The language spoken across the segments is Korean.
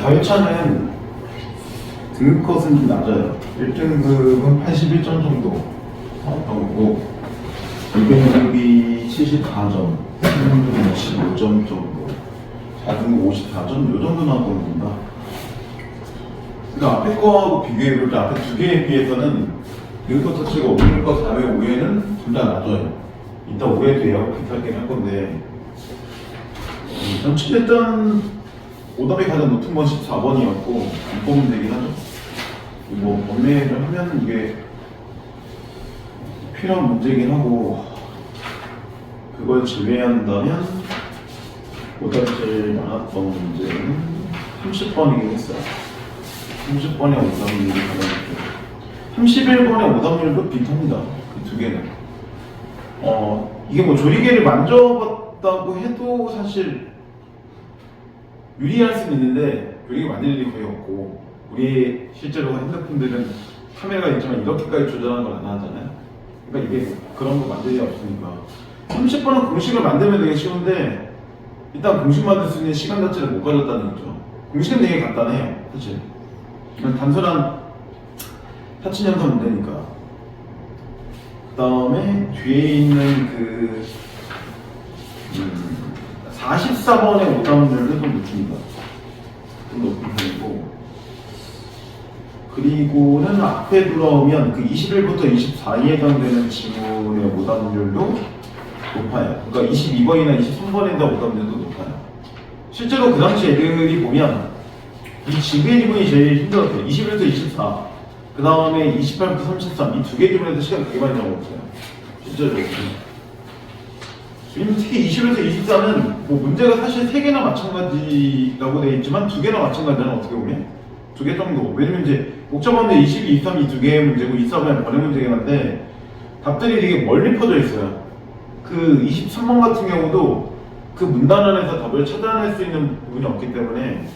4회차는 등급컷은 좀 낮아요. 1등급은 81점 정도 나왔던 거고 2등급이 74점, 3등급이 65점 정도, 4등급 54점 요 정도 나왔던 겁니다. 그러니까 앞에 거하고 비교해볼 때 앞에 두 개에 비해서는 등급컷 자체가 5등급 4회, 5회는 둘 다 낮아요. 이따 5회도 예약 비슷하게 할 건데 어쨌든 오답이 가장 높은 건 14번이었고 안 보면 되긴 하죠. 뭐 범례를 하면 이게 필요한 문제이긴 하고 그걸 제외한다면 오답이 제일 많았던 문제는 30번이긴 했어요. 30번의 오답률이 가장 높죠. 31번의 오답률도 비슷합니다. 그 두 개는 이게 뭐 조리개를 만져봤다고 해도 사실 유리할 수는 있는데 조리개 만질 일이 거의 없고 우리 실제로 핸드폰들은 카메라가 있지만 이렇게까지 조절하는 걸 안 하잖아요. 그러니까 이게 그런 거 만들 일이 없으니까 30번은 공식을 만들면 되게 쉬운데 일단 공식 만들 수 있는 시간 자체를 못 가졌다는 거죠. 공식은 되게 간단해요. 사실 단순한 사진 연산 문제니까. 그 다음에 뒤에 있는 그 44번의 오답률은 좀 높습니다. 좀 높은 편이고 그리고는 앞에 돌아오면 그 21부터 24에 해당되는 지문의 오답률도 높아요. 그러니까 22번이나 23번에 대한 오답률도 높아요. 실제로 그 당시 애들이 보면 이 지구의 지문이 제일 힘들었어요. 21부터 24, 그 다음에 28부터 33, 이 두 개 지문에도 시간 되게 많이 잡았어요. 실제로. 특히 21에서 24는 뭐 문제가 사실 3개나 마찬가지라고 되어 있지만 2개나 마찬가지는 어떻게 보면 2개 정도. 왜냐면 이제 복잡한데 22, 23, 이 2개의 문제고 24번은 번역 문제긴 한데 답들이 되게 멀리 퍼져 있어요. 그 23번 같은 경우도 그 문단 안에서 답을 찾아낼 수 있는 부분이 없기 때문에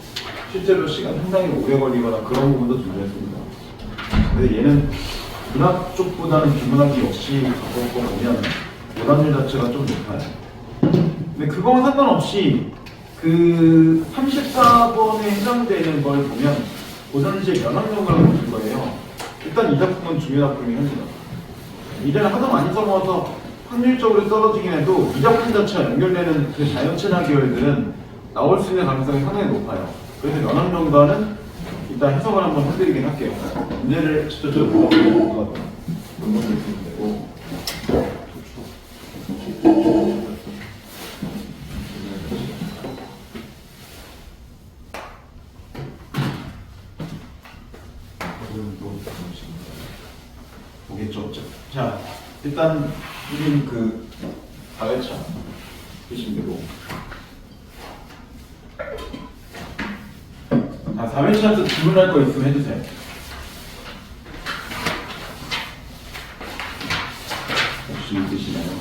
실제로 시간 상당히 오래 걸리거나 그런 부분도 존재했습니다. 근데 얘는 문학 쪽보다는 비문학이 역시 갖고 보면 오답률 자체가 좀 높아요. 근데 그거와 상관없이 그 34번에 해당되는 걸 보면 고산지의 면학용가를 보는 거예요. 일단 이 작품은 중요작품이 합니다. 이제는 하도 많이 써먹어서 확률적으로 떨어지긴 해도 이 작품 자체가 연결되는 그 자연친화 계열들은 나올 수 있는 가능성이 상당히 높아요. 그래서 면학용가는 일단 해석을 한번 해드리긴 할게요. 문제를 직접 물어보고 문제를 주면 되고 보겠죠. 자, 일단 우린 그 4회차 보시면 되고 자, 4회차에서 질문할 거 있으면 해주세요. 혹시 있으시나요?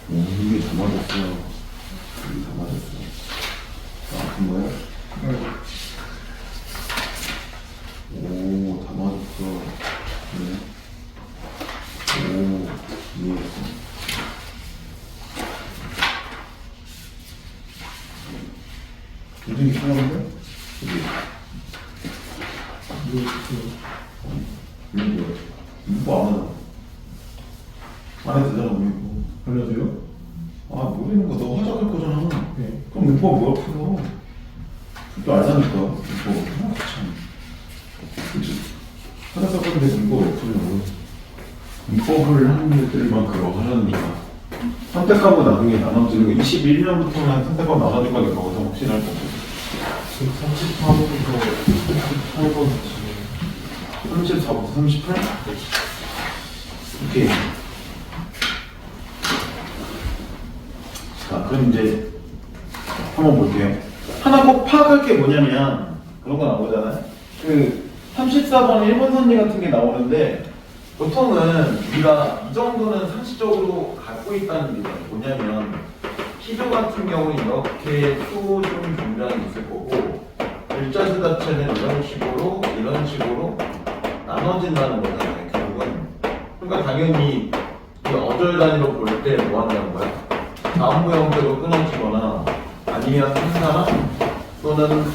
이게 다 맞았어요. 이게 다 맞았어요. 아픈 거야? 오, 다 맞았어. 네. 오, 이해했어. 굉장히 이상한데? 이게 뭐야? 이거 안 하잖아. 안에 되잖아, 우리 이거. 알려줘요? 아, 모르는 거 너 화작할 거잖아. 네. 그럼 문법 뭐야 풀어? 또 알다니까. 문법. 참. 그치? 하나 썼는데 문법 왜 풀려? 문법을 하는 애들만 그거 하려니까. 선택하고 나중에 나눠지는 거 21년부터는 선택하고 나눠줄 거니까 거기서 확신할 거고. 34번부터 38번 34부터 38? 오케이. 자, 그럼 이제 한번 볼게요. 하나 꼭 파악할 게 뭐냐면 그런 거 나오잖아요. 그 34번 일본 선지 같은 게 나오는데 보통은 우리가 이 정도는 상식적으로 갖고 있다는 얘기예요. 뭐냐면 키도 같은 경우는 이렇게 수중 경장이 있을 거고 글자수 자체는 이런 식으로 나눠진다는 거잖아요. 결국은. 그러니까 당연히 이 어절 단위로 볼 때 뭐 한다는 거야? 다음부 형태로 끊어지거나 아니면 3사나 또는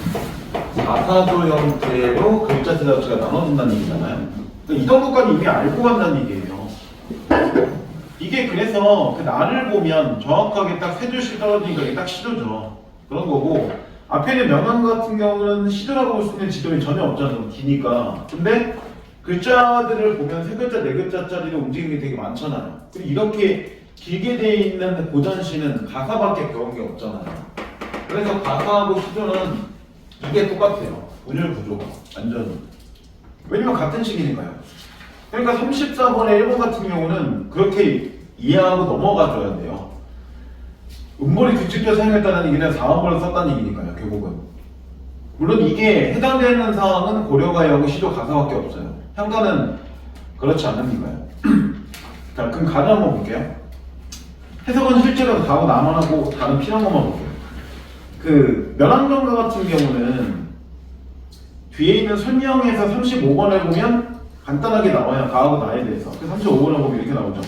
4사조 형태로 글자 대자체가 나눠진다는 얘기잖아요. 그러니까 이 정도까지 이미 알고 간다는 얘기예요. 이게 그래서 그 날을 보면 정확하게 딱 세 줄씩 떨어지니까 이게 딱 시조죠. 그런 거고 앞에 있는 명암 같은 경우는 시조라고 볼 수 있는 지점이 전혀 없잖아요. 기니까. 근데 글자들을 보면 세 글자, 네 글자짜리로 움직임이 되게 많잖아요. 그리고 이렇게 길게 돼 있는 고전시는 가사밖에 배운 게 없잖아요. 그래서 가사하고 시조는 이게 똑같아요. 운율 구조가 완전히. 왜냐면 같은 식이니까요. 그러니까 34번의 1번 같은 경우는 그렇게 이해하고 넘어가줘야 돼요. 음벌이 규칙적으로 사용했다는 얘기는 4번을 썼다는 얘기니까요. 결국은. 물론 이게 해당되는 사항은 고려가하고 시조 가사밖에 없어요. 향가는 그렇지 않으니까요. 자, 그럼 가를 한번 볼게요. 해석은 실제로 다하고 남한하고 다른 필요한 것만 볼게요. 그 면왕정가 같은 경우는 뒤에 있는 설명에서 35번을 보면 간단하게 나와요. 가하고 나에 대해서. 그 35번을 보면 이렇게 나오죠.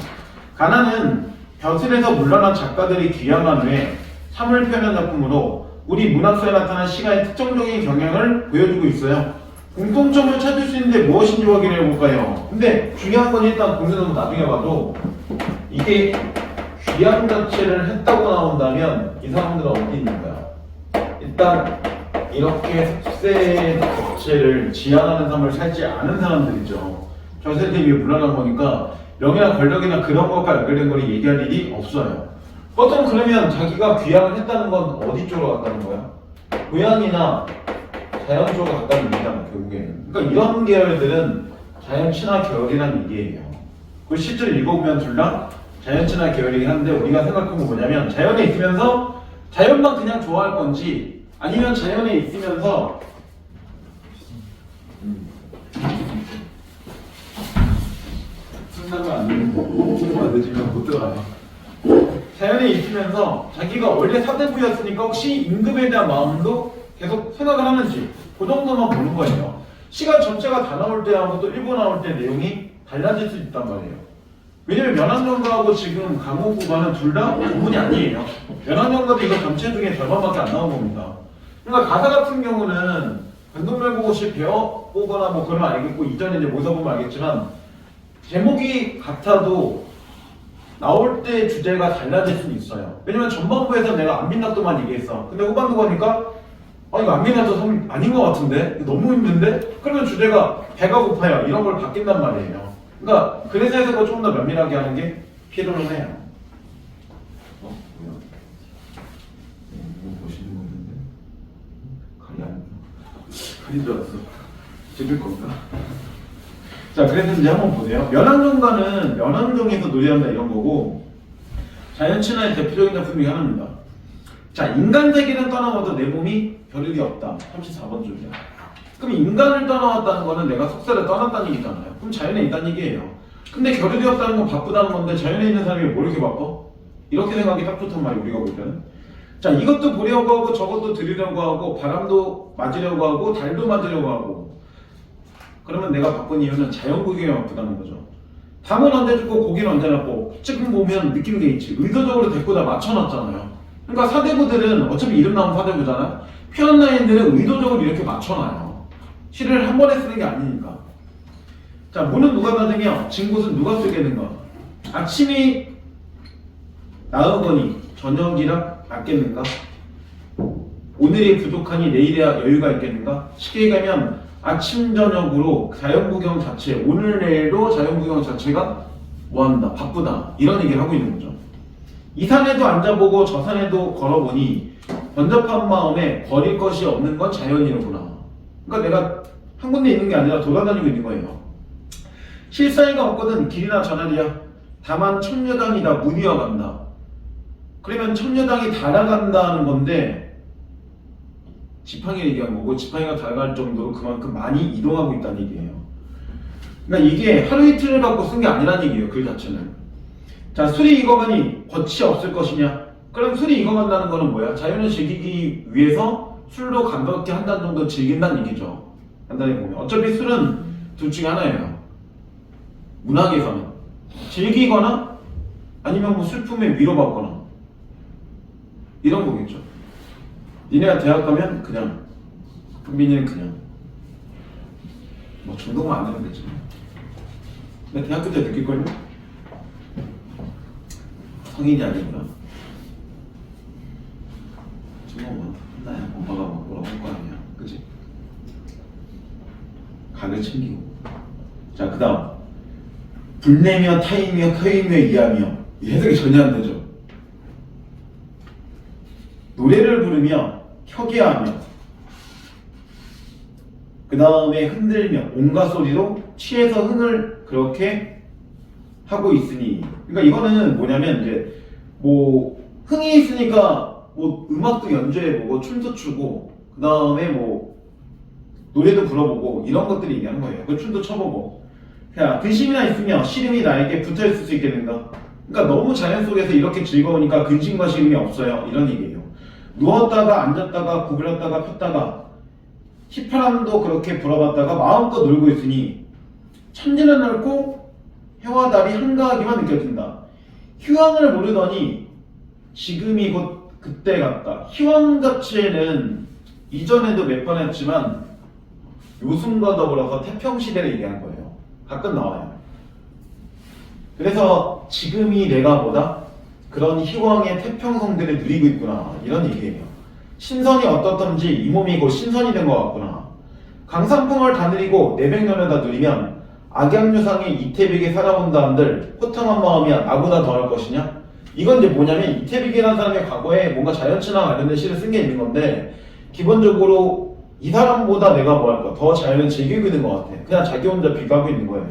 가나는 벼슬에서 물러난 작가들이 귀향한 후에 삶을 표현한 작품으로 우리 문학사에 나타난 시간의 특정적인 경향을 보여주고 있어요. 공통점을 찾을 수 있는데 무엇인지 확인해 볼까요? 근데 중요한 건 일단 공부는 나중에 봐도 이게 귀향 자체를 했다고 나온다면 이 사람들은 어디 있는가요? 일단 이렇게 습세 자체를 지향하는 삶을 살지 않은 사람들이죠. 저세대 위에 물러난 거니까 명예나 권력이나 그런 것과 연결된 걸 얘기할 일이 없어요. 보통 그러면 자기가 귀향을 했다는 건 어디 쪽으로 갔다는 거야? 고향이나 자연 쪽으로 갔다는 얘기잖아, 결국에는. 그러니까 이런 계열들은 자연 친화 계열이라는 얘기예요. 그 실제로 읽어보면 둘 다 자연 친화 계열이긴 한데 우리가 생각한 건 뭐냐면 자연에 있으면서 자연만 그냥 좋아할 건지 아니면 자연에 있으면서 끝나면 안 되는 거고 조금만 늦으면 못 들어가요. 자연에 있으면서 자기가 원래 사대부였으니까 혹시 임금에 대한 마음도 계속 생각을 하는지 그 정도만 보는 거예요. 시간 전체가 다 나올 때하고 또 일부 나올 때 내용이 달라질 수 있단 말이에요. 왜냐면 면왕정가하고 지금 강호구가는 둘 다 본문이 아니에요. 면왕정가도 이거 전체 중에 절반밖에 안 나온 겁니다. 그러니까 가사 같은 경우는 변동별고 혹시 배워보거나 뭐 그러면 알겠고 이전에 이제 모사 보면 알겠지만 제목이 같아도 나올 때 주제가 달라질 수는 있어요. 왜냐면 전반부에서 내가 안민낙도만 얘기했어. 근데 후반부 가니까 이거 안민낙도 아닌 것 같은데? 이거 너무 힘든데? 그러면 주제가 배가 고파요. 이런 걸 바뀐단 말이에요. 그러니까 그래서 해석을 조금 더 면밀하게 하는 게 필요는 해요. 뭐야? 이거 보시는 거 있는데? 칼이 아니구나. 칼인 줄 알았어. 찍을 건가? 자, 그래서 이제 한번 보세요. 면왕정가는 면왕정에서 노래한다 이런 거고 자연 친화의 대표적인 작품 중에 하나입니다. 자, 인간 세계는 떠나와도 내 몸이 겨를이 없다. 34번 줄이야. 그럼 인간을 떠나왔다는 거는 내가 속세를 떠났다는 얘기잖아요. 그럼 자연에 있다는 얘기예요. 근데 겨를이 없다는 건 바쁘다는 건데 자연에 있는 사람이 뭐 이렇게 바빠? 이렇게 생각이 딱 좋단 말이에요. 우리가 볼 때는. 자, 이것도 보려고 하고 저것도 들으려고 하고 바람도 맞으려고 하고 달도 맞으려고 하고 그러면 내가 바쁜 이유는 자연 구경이 바쁘다는 거죠. 담은 언제 죽고 고기는 언제 낳고 지금 보면 느끼는 게 있지. 의도적으로 데리고 다 맞춰놨잖아요. 그러니까 사대부들은 어차피 이름 나온 사대부잖아요. 표현 라인들은 의도적으로 이렇게 맞춰놔요. 시를 한 번에 쓰는 게 아니니까. 자, 무는 누가 다듬며 진곳은 누가 쓰겠는가. 아침이 나으거니 저녁이라 낫겠는가. 오늘이 부족하니 내일에야 여유가 있겠는가. 쉽게 얘기하면 아침 저녁으로 자연구경 자체, 오늘 내일도 자연구경 자체가 뭐한다, 바쁘다 이런 얘기를 하고 있는 거죠. 이 산에도 앉아보고 저 산에도 걸어보니 번잡한 마음에 버릴 것이 없는 건 자연이로구나. 그러니까 내가 한 군데 있는 게 아니라 돌아다니고 있는 거예요. 실사이가 없거든 길이나 저날이야. 다만 첨여당이다 무뉘어 간다. 그러면 첨여당이 달아간다는 건데 지팡이 얘기한 거고 지팡이가 달아갈 정도로 그만큼 많이 이동하고 있다는 얘기예요. 그러니까 이게 하루 이틀을 갖고 쓴 게 아니라는 얘기예요. 글 자체는. 자, 술이 익어가니 겉이 없을 것이냐. 그럼 술이 익어간다는 거는 뭐야? 자연을 즐기기 위해서 술도 감각있게 한 잔 정도 즐긴다는 얘기죠. 간단히 보면 어차피 술은 둘 중에 하나예요. 문학에서는 즐기거나 아니면 뭐 슬픔에 위로받거나 이런 거겠죠. 니네가 대학 가면 그냥, 흥민이는 그냥 뭐 중독만 안 되면 되지. 근데 대학교 때 느낄걸요? 성인이 아니구나. 정말 뭐 혼나야 엄마가 뭐 뭐라고 할 거 아니야, 그치? 각을 챙기고. 자, 그 다음 불내며 타이며 커이며 이하며. 이 해석이 전혀 안 되죠. 노래를 부르며 혀계하며 그 다음에 흔들며 온갖 소리로 취해서 흥을 그렇게 하고 있으니. 그러니까 이거는 뭐냐면 이제 뭐 흥이 있으니까 뭐 음악도 연주해보고 춤도 추고 그 다음에 뭐 노래도 불러보고 이런 것들이 얘기하는 거예요. 그 춤도 춰보고. 자, 근심이나 있으며 시름이 나에게 붙어있을 수 있겠는가? 그러니까 너무 자연 속에서 이렇게 즐거우니까 근심과 시름이 없어요. 이런 얘기예요. 누웠다가 앉았다가 구부렸다가 폈다가 휘파람도 그렇게 불어봤다가 마음껏 놀고 있으니 천지는 넓고 해와 달이 한가하기만 느껴진다. 휴양을 모르더니 지금이 곧 그때 같다. 휴양 자체는 이전에도 몇 번 했지만 요승과 더불어서 태평시대를 얘기한 거예요. 가끔 나와요. 그래서 지금이 내가 뭐다? 그런 희왕의 태평성들을 누리고 있구나, 이런 얘기예요. 신선이 어떻던지 이 몸이 곧 신선이 된 것 같구나. 강산풍을 다 누리고 내백년을 다 누리면 악양유상의 이태백이 살아온다 한들 호탕한 마음이야 나보다 더할 것이냐? 이건 이제 뭐냐면 이태백이라는 사람의 과거에 뭔가 자연친화 관련된 시를 쓴 게 있는 건데 기본적으로 이 사람보다 내가 뭐 할까? 더 자연을 즐기고 있는 것 같아. 그냥 자기 혼자 비교하고 있는 거예요.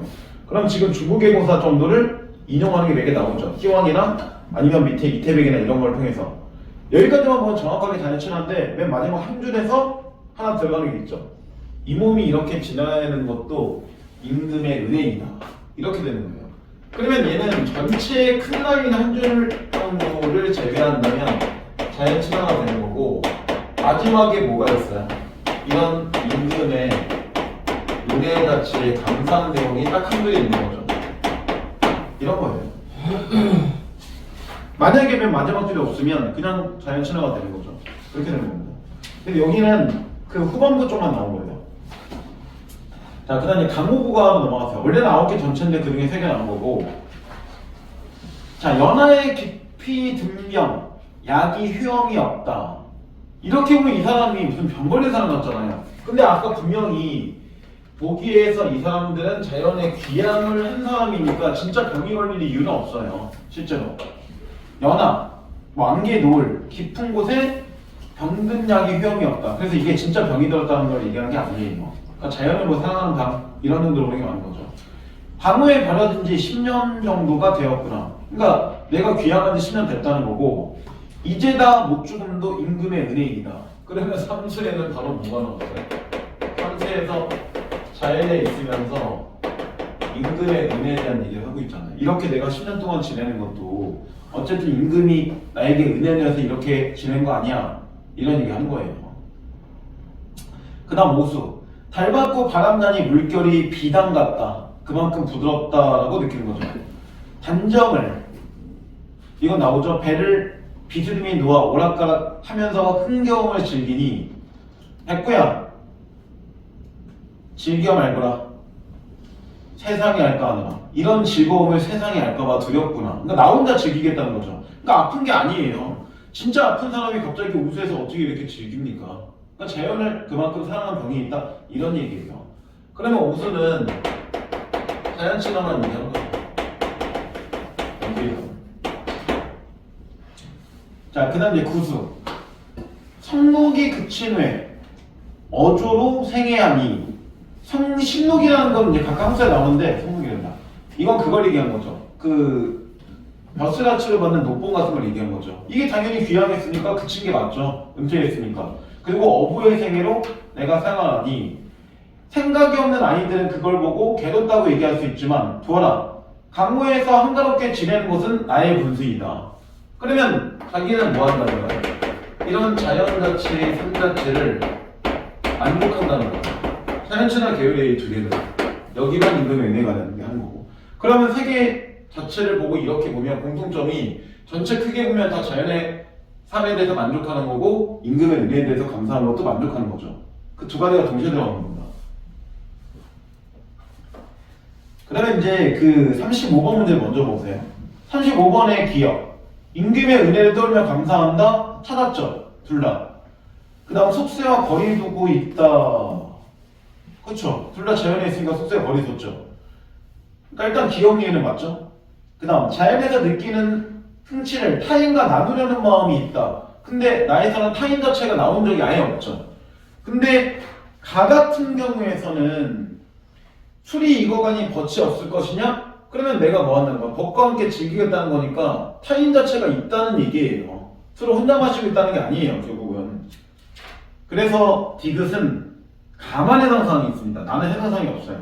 그럼 지금 중국의 고사 정도를 인용하는 게 몇 개 나오죠. 희왕이나 아니면 밑에 이태백이나 이런 걸 통해서. 여기까지만 보면 정확하게 자연친화인데 맨 마지막 한 줄에서 하나 들어가는 게 있죠. 이 몸이 이렇게 지나는 것도 임금의 은혜이다. 이렇게 되는 거예요. 그러면 얘는 전체 큰 라인 한 줄 정도를 제외한다면 자연친화가 되는 거고 마지막에 뭐가 있어요? 이런 임금의 은혜 자체의 감상 내용이 딱 한 줄에 있는 거죠. 이런 거예요. 만약에 맨 마지막 줄이 없으면 그냥 자연친화가 되는 거죠. 그렇게 되는 겁니다. 근데 여기는 그 후반부 쪽만 나온 거예요. 자, 그 다음에 강호구가 넘어가세요. 원래는 9개 전체인데 그 중에 3개 나온 거고. 자, 연하의 깊이 듬명, 약이 휴영이 없다. 이렇게 보면 이 사람이 무슨 병 걸린 사람 같잖아요. 근데 아까 분명히 보기에서 이 사람들은 자연의 귀향을 한 사람이니까 진짜 병이 걸릴 이유는 없어요. 실제로. 연하, 뭐 안개 노을, 깊은 곳에 병든 약이 휴영이 없다. 그래서 이게 진짜 병이 들었다는 걸 얘기하는 게 아니에요. 그러니까 자연을 뭐 사랑하는 방 이런 정도로 보는 게 맞는 거죠. 방후에 버려진 지 10년 정도가 되었구나. 그러니까 내가 귀향한 지 10년 됐다는 거고 이제다 못 죽음도 임금의 은혜이다. 그러면 삼수에는 바로 뭐가 나왔어요? 삼수에서 자연에 있으면서 임금의 은혜에 대한 얘기를 하고 있잖아요. 이렇게 내가 10년 동안 지내는 것도 어쨌든 임금이 나에게 은혜를 내서 이렇게 지낸 거 아니야? 이런 얘기 하는 거예요. 그 다음 오수. 달 받고 바람나니 물결이 비단 같다. 그만큼 부드럽다라고 느끼는 거죠. 단정을. 이건 나오죠. 배를 비스듬히 놓아 오락가락 하면서 흥겨움을 즐기니 백구야 즐겨 말거라. 세상이 알까 하느라. 이런 즐거움을 세상이 알까봐 두렵구나. 그러니까 나 혼자 즐기겠다는 거죠. 그러니까 아픈 게 아니에요. 진짜 아픈 사람이 갑자기 우수해서 어떻게 이렇게 즐깁니까? 그러니까 자연을 그만큼 사랑하는 병이 있다. 이런 얘기예요. 그러면 우수는 자연친화만 얘기하는 거예요. 자, 그 다음 이제 구수. 성록이 그친 후에 어조로 생애하니. 신록이라는 건 이제 각각 함수에 나오는데 성록이란다. 이건 그걸 얘기한 거죠. 그 벼슬아치를 받는 녹봉 같은 걸 얘기한 거죠. 이게 당연히 귀향했으니까 그친 게 맞죠. 은퇴했으니까. 그리고 어부의 생애로 내가 생활하니 생각이 없는 아이들은 그걸 보고 괴롭다고 얘기할 수 있지만 두어라. 강무에서 한가롭게 지내는 것은 나의 분수이다. 그러면 자기는 뭐 한다는 거예요? 이런 자연 자체의 삶 자체를 만족한다는 거예요. 자연친화 계열의 이 두 개는 여기만 임금의 은혜가 되는 게 하는 거고. 그러면 세계 자체를 보고 이렇게 보면 공통점이 전체 크게 보면 다 자연의 삶에 대해서 만족하는 거고 임금의 은혜에 대해서 감사하는 것도 만족하는 거죠. 그 두 가지가 동시에 들어가는 겁니다. 그 다음에 이제 그 35번 문제 먼저 보세요. 35번의 기억. 임금의 은혜를 떠올리며 감사한다. 찾았죠. 둘 다. 그 다음 속세와 거리 두고 있다. 그쵸? 둘 다 자연에 있으니까 속세와 거리 뒀죠. 그러니까 일단 기억 니은은 맞죠? 그 다음 자연에서 느끼는 흥취를 타인과 나누려는 마음이 있다. 근데 나에서는 타인 자체가 나온 적이 아예 없죠. 근데 가 같은 경우에서는 술이 익어가니 벗이 없을 것이냐? 그러면 내가 뭐 한다는 거야? 벗과 함께 즐기겠다는 거니까 타인 자체가 있다는 얘기예요. 술을 혼자 마시고 있다는 게 아니에요, 결국은. 그래서 디귿은 가만 해당 사항이 있습니다. 나는 해당 사항이 없어요.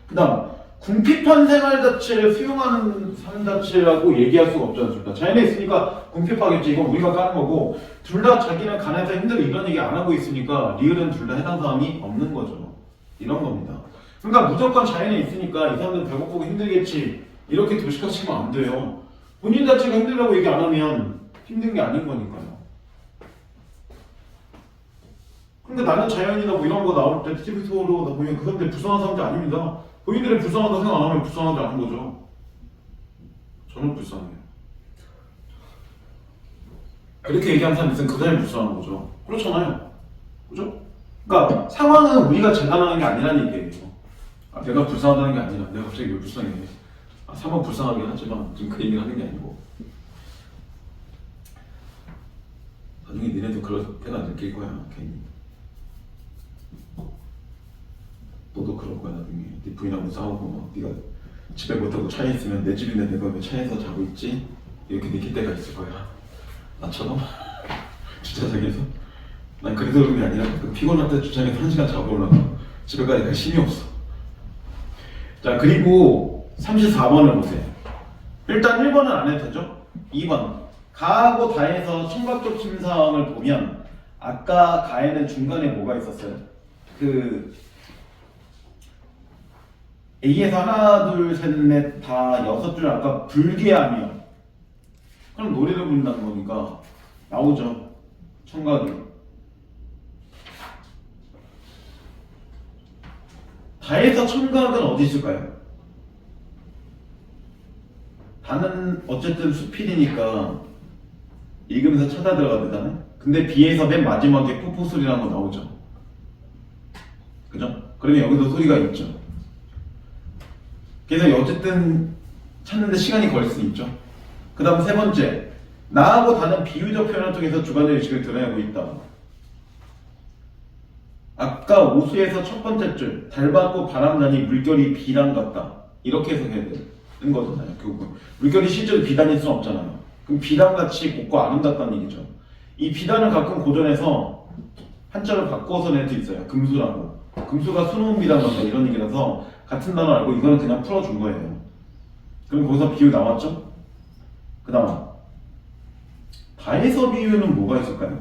그 다음 궁핍한 생활 자체를 수용하는 삶 자체라고 얘기할 수가 없지 않습니까? 자연에 있으니까 궁핍하겠지. 이건 우리가 까는 거고 둘 다 자기는 가난해서 힘들어 이런 얘기 안 하고 있으니까 리을은 둘 다 해당 사항이 없는 거죠. 이런 겁니다. 그러니까 무조건 자연에 있으니까 이 사람들 배고프고 힘들겠지 이렇게 도식화시키면 안 돼요. 본인 자체가 힘들다고 얘기 안 하면 힘든 게 아닌 거니까요. 근데 나는 자연이나 뭐 이런 거 나올 때 TV쇼로 보면 그 사람들 불쌍한 사람들 아닙니다. 본인들이 불쌍하다고 생각 안 하면 불쌍하지 않은 거죠. 저는 불쌍해요. 이렇게 얘기하는 사람 있으면 그 사람이 불쌍한 거죠. 그렇잖아요. 그죠? 그러니까 상황은 우리가 재단하는 게 아니라는 얘기예요. 아, 내가 불쌍하다는 게 아니라 내가 갑자기 왜 불쌍해. 상황 불쌍하긴 하지만 지금 그 얘기를 하는 게 아니고 나중에 니네도 그럴 때가 느낄 거야. 괜히 너도 그럴 거야. 나중에 네 부인하고 싸우고 막 네가 집에 못하고 차에 있으면 내 집인데 내가 왜 차에서 자고 있지? 이렇게 느낄 때가 있을 거야. 나처럼 주차장에서 난 그래서 그런 게 아니라 피곤할 때 주차장에서 1시간 자고 올라가 집에 가니까 힘이 없어. 자, 그리고 34번을 보세요. 일단 1번은 안 해도 되죠? 2번 가하고 다에서 청각적 침상을 보면 아까 가에는 중간에 뭐가 있었어요? 그 A에서 하나 둘 셋 넷 다 6줄 아까 불개하며 그럼 노래를 부른다는 거니까 나오죠. 청각이. 다에서 청각은 어디 있을까요? 다는 어쨌든 수필이니까 읽으면서 찾아 들어가야 되잖아요. 근데 B에서 맨 마지막에 뽀뽀 소리라는 거 나오죠. 그죠? 그러면 여기도 소리가 있죠. 그래서 어쨌든 찾는데 시간이 걸릴 수 있죠. 그 다음 세 번째, 나하고 다는 비유적 표현을 통해서 주관적 의식을 드러내고 있다. 아까 오수에서 첫 번째 줄, 달 받고 바람 나니 물결이 비단 같다. 이렇게 해석해야 되는 거잖아요. 결국은 물결이 실제로 비단일 수는 없잖아요. 그럼 비단같이 곱고 아름답다는 얘기죠. 이 비단을 가끔 고전해서 한자를 바꿔서 낼 수 있어요. 금수라고. 금수가 수놓은 비단 같다 이런 얘기라서 같은 단어 알고 이거는 그냥 풀어준 거예요. 그럼 거기서 비유 나왔죠? 그 다음 다에서 비유는 뭐가 있을까요?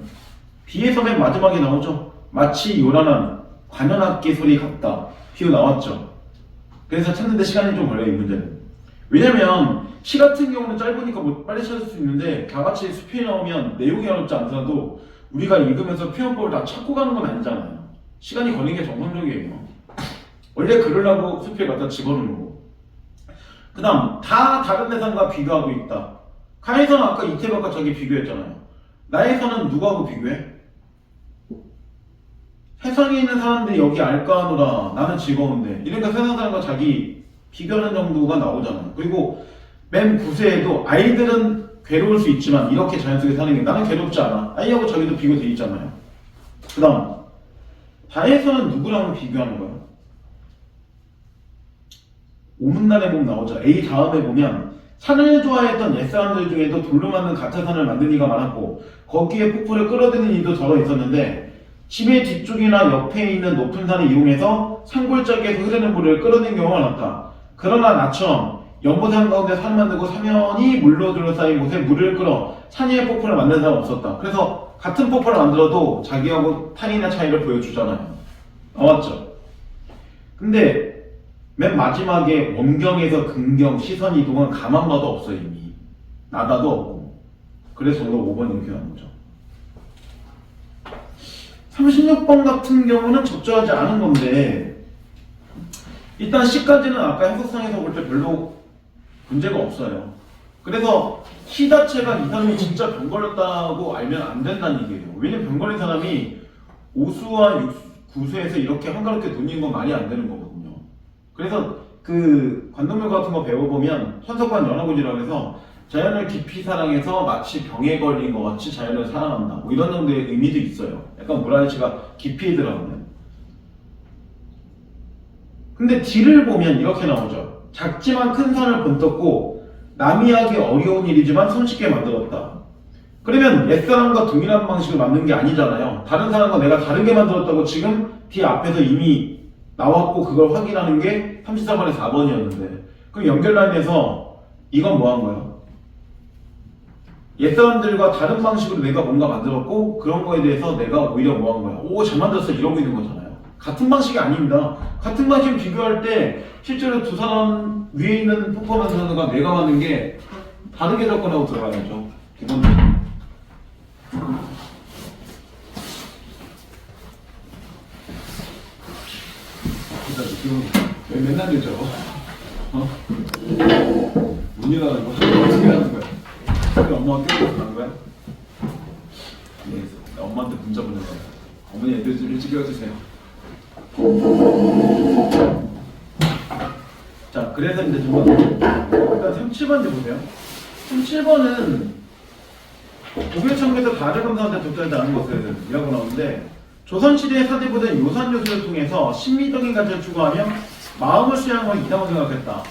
비에서 맨 마지막에 나오죠? 마치 요란한 관현악기 소리 같다. 비유 나왔죠? 그래서 찾는데 시간이 좀 걸려요, 이 문제는. 왜냐면 시 같은 경우는 짧으니까 뭐 빨리 찾을 수 있는데 다 같이 수필이 나오면 내용이 어렵지 않더라도 우리가 읽으면서 표현법을 다 찾고 가는 건 아니잖아요. 시간이 걸리는 게 정상적이에요. 원래 그러려고 수필 갖다 집어넣는 거고. 그 다음 다 다른 대상과 비교하고 있다. 가에서는 아까 이태박과 자기 비교했잖아요. 나에서는 누구하고 비교해? 세상에 있는 사람들이 여기 알까하노라 나는 즐거운데 이러니까 세상 사람과 자기 비교하는 정도가 나오잖아요. 그리고 맨 구세에도 아이들은 괴로울 수 있지만 이렇게 자연 속에 사는 게 나는 괴롭지 않아. 아이하고 자기도 비교돼 있잖아요. 그 다음 다에서는 누구랑 비교하는 거예요? 오문날에 보면 나오죠. A 다음에 보면 산을 좋아했던 옛사람들 중에도 돌로 만든 가짜 산을 만든 이가 많았고 거기에 폭포를 끌어들이는 이도 저러 있었는데 집의 뒤쪽이나 옆에 있는 높은 산을 이용해서 산골짜기에서 흐르는 물을 끌어들이는 경우가 많았다. 그러나 나처럼 연못산 가운데 산을 만들고 사면이 물로 둘러싸인 곳에 물을 끌어 산 위에 폭포를 만든 사람은 없었다. 그래서 같은 폭포를 만들어도 자기하고 타인의 차이를 보여주잖아요. 나왔죠? 근데 맨 마지막에 원경에서 근경 시선 이동은 가만 봐도 없어요. 이미 나다도 없고. 그래서 정답 5번 이렇게 나온 거죠. 36번 같은 경우는 적절하지 않은 건데 일단 C까지는 아까 해석상에서 볼 때 별로 문제가 없어요. 그래서 시 자체가 이 사람이 진짜 병 걸렸다고 알면 안 된다는 얘기예요. 왜냐면 병 걸린 사람이 오수와 구수에서 이렇게 한가롭게 논의는 건 말이 안 되는 거거든요. 그래서 그 관동묘 같은 거 배워보면 천석관 연화고지라고 해서 자연을 깊이 사랑해서 마치 병에 걸린 것 같이 자연을 사랑한다. 뭐 이런 정도의 의미도 있어요. 약간 물아저씨가 깊이 들어가는. 근데 뒤를 보면 이렇게 나오죠. 작지만 큰 산을 번떴고 남이 하기 어려운 일이지만 손쉽게 만들었다. 그러면 옛사람과 동일한 방식을 만든 게 아니잖아요. 다른 사람과 내가 다르게 만들었다고 지금 뒤 앞에서 이미 나왔고 그걸 확인하는 게 34번에 4번이었는데 그럼 연결라인에서 이건 뭐 한 거야? 옛사람들과 다른 방식으로 내가 뭔가 만들었고 그런 거에 대해서 내가 오히려 뭐 한 거야? 오, 잘 만들었어 이러고 있는 거잖아요. 같은 방식이 아닙니다. 같은 방식 비교할 때 실제로 두 사람 위에 있는 퍼포먼스 하나가 내가 만든 게 다르게 접근하고 들어가야죠. 기본적으로. 왜 맨날 늦어? 어? 문이 닫는 거 어떻게 하는 거야? 우리 엄마가 깨워서 간 거야? 네, 나 엄마한테 문자 보낸 거야. 어머니 애들 좀 일찍 깨워주세요. 자, 그래서 이제 좀 일단 37번 이제 보세요. 37번은 고교청에서 가르검사한테 독자하지 않은 것을이라고 나오는데 조선시대의 사대부는 요산요술을 통해서 심미적인 가치를 추구하며 마음을 수양하는 걸 이상하고 생각했다.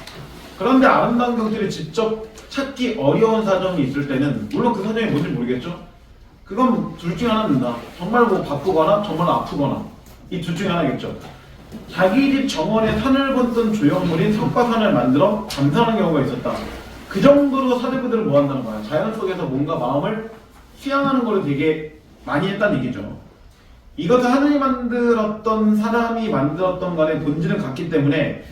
그런데 아름다운 경치를 직접 찾기 어려운 사정이 있을 때는 물론 그 사정이 뭔지 모르겠죠? 그건 둘 중에 하나입니다. 정말 뭐 바쁘거나 정말 아프거나 이 둘 중에 하나겠죠. 자기 집 정원에 산을 건던 조형물인 석가산을 만들어 감상하는 경우가 있었다. 그 정도로 사대부들은 뭐 한다는 거야? 자연 속에서 뭔가 마음을 수양하는 걸 되게 많이 했다는 얘기죠. 이것을 하늘이 만들었던 사람이 만들었던 간의 본질은 같기 때문에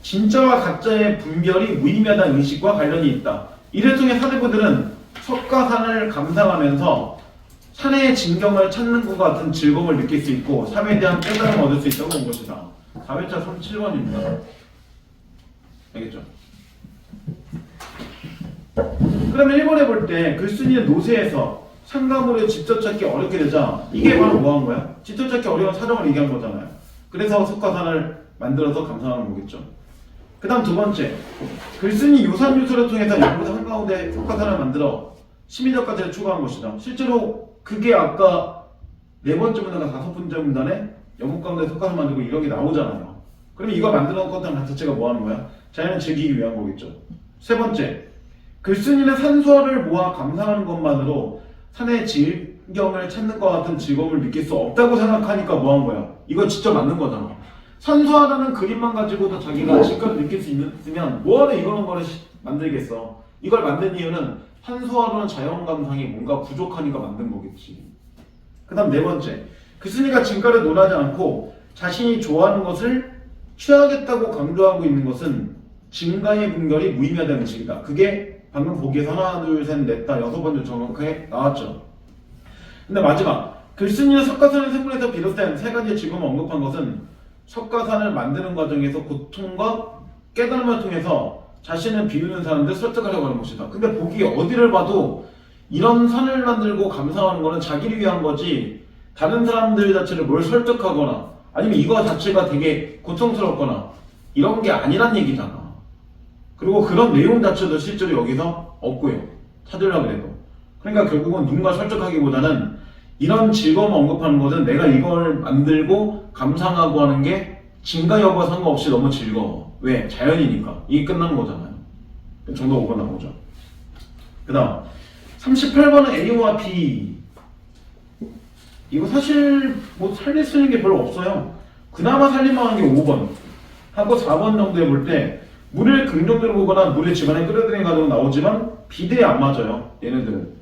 진짜와 가짜의 분별이 무의미하다는 의식과 관련이 있다. 이를 통해 사대부들은 석가산을 감상하면서 산의 진경을 찾는 것 같은 즐거움을 느낄 수 있고 삶에 대한 깨달음을 얻을 수 있다고 본 것이다. 4회차 37번입니다. 알겠죠? 그러면 1번에 볼 때 글쓴이는 노세에서 상가물을 직접 찾기 어렵게 되자 이게 바로 뭐 한 거야? 직접 찾기 어려운 사정을 얘기한 거잖아요. 그래서 석가산을 만들어서 감상하는 거겠죠. 그 다음 두 번째, 글쓴이 요산요술을 통해서 연구소 한가운데 석가산을 만들어 심리적 가치를 추구한 것이다. 실제로 그게 아까 네 번째 문단과 다섯 번째 문단에 연못 가운데 석가산 만들고 이런 게 나오잖아요. 그럼 이거 만들어 놓은 것 자체가 뭐 하는 거야? 자연을 즐기기 위한 거겠죠. 세 번째, 글쓴이는 산수화를 모아 감상하는 것만으로 산의 질경을 찾는 것 같은 즐거움을 느낄 수 없다고 생각하니까 뭐 한 거야? 이거 직접 만든 거잖아. 산수화라는 그림만 가지고도 자기가 질감을 느낄 수 있으면 뭐하러 이런 거를 만들겠어. 이걸 만든 이유는 산수화로는 자연 감상이 뭔가 부족하니까 만든 거겠지. 그 다음 네 번째, 글쓴이가 진가를 논하지 않고 자신이 좋아하는 것을 취하겠다고 강조하고 있는 것은 진가의 분별이 무의미하다는 식이다. 그게 방금 보기에서 하나, 둘, 셋, 넷, 다 여섯 번째 정확하게 나왔죠. 근데 마지막, 글쓴이는 석가산의 생물에서 비롯된 세 가지의 즐거움을 언급한 것은 석가산을 만드는 과정에서 고통과 깨달음을 통해서 자신을 비우는 사람들 설득하려고 하는 것이다. 근데 보기 어디를 봐도 이런 산을 만들고 감상하는 거는 자기를 위한 거지 다른 사람들 자체를 뭘 설득하거나 아니면 이거 자체가 되게 고통스럽거나 이런 게 아니란 얘기잖아. 그리고 그런 내용 자체도 실제로 여기서 없고요. 찾으려고 해도. 그러니까 결국은 누군가 설득하기보다는 이런 즐거움을 언급하는 것은 내가 이걸 만들고 감상하고 하는 게 진가 여부와 상관없이 너무 즐거워. 왜? 자연이니까. 이게 끝난 거잖아요. 정도 5번 나오죠. 그 다음 38번은 A와 B. 이거 사실 뭐 살릴 수 있는 게 별로 없어요. 그나마 살릴만한 게 5번 하고 4번 정도 해볼 때 물을 긍정적으로 보거나 물을 집안에 끌어들이는 과정은 나오지만 비대에 안 맞아요. 얘네들은.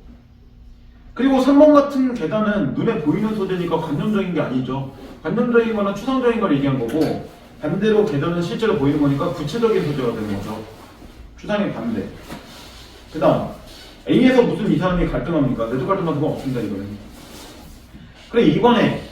그리고 3번 같은 계단은 눈에 보이는 소재니까 관념적인 게 아니죠. 관념적인 거는 추상적인 걸 얘기한 거고 반대로 궤도는 실제로 보이는 거니까 구체적인 소재가 되는 거죠. 추상의 반대. 그 다음 A에서 무슨 이 사람이 갈등합니까? 내적 갈등한 건 없습니다. 이거는. 그래 이번에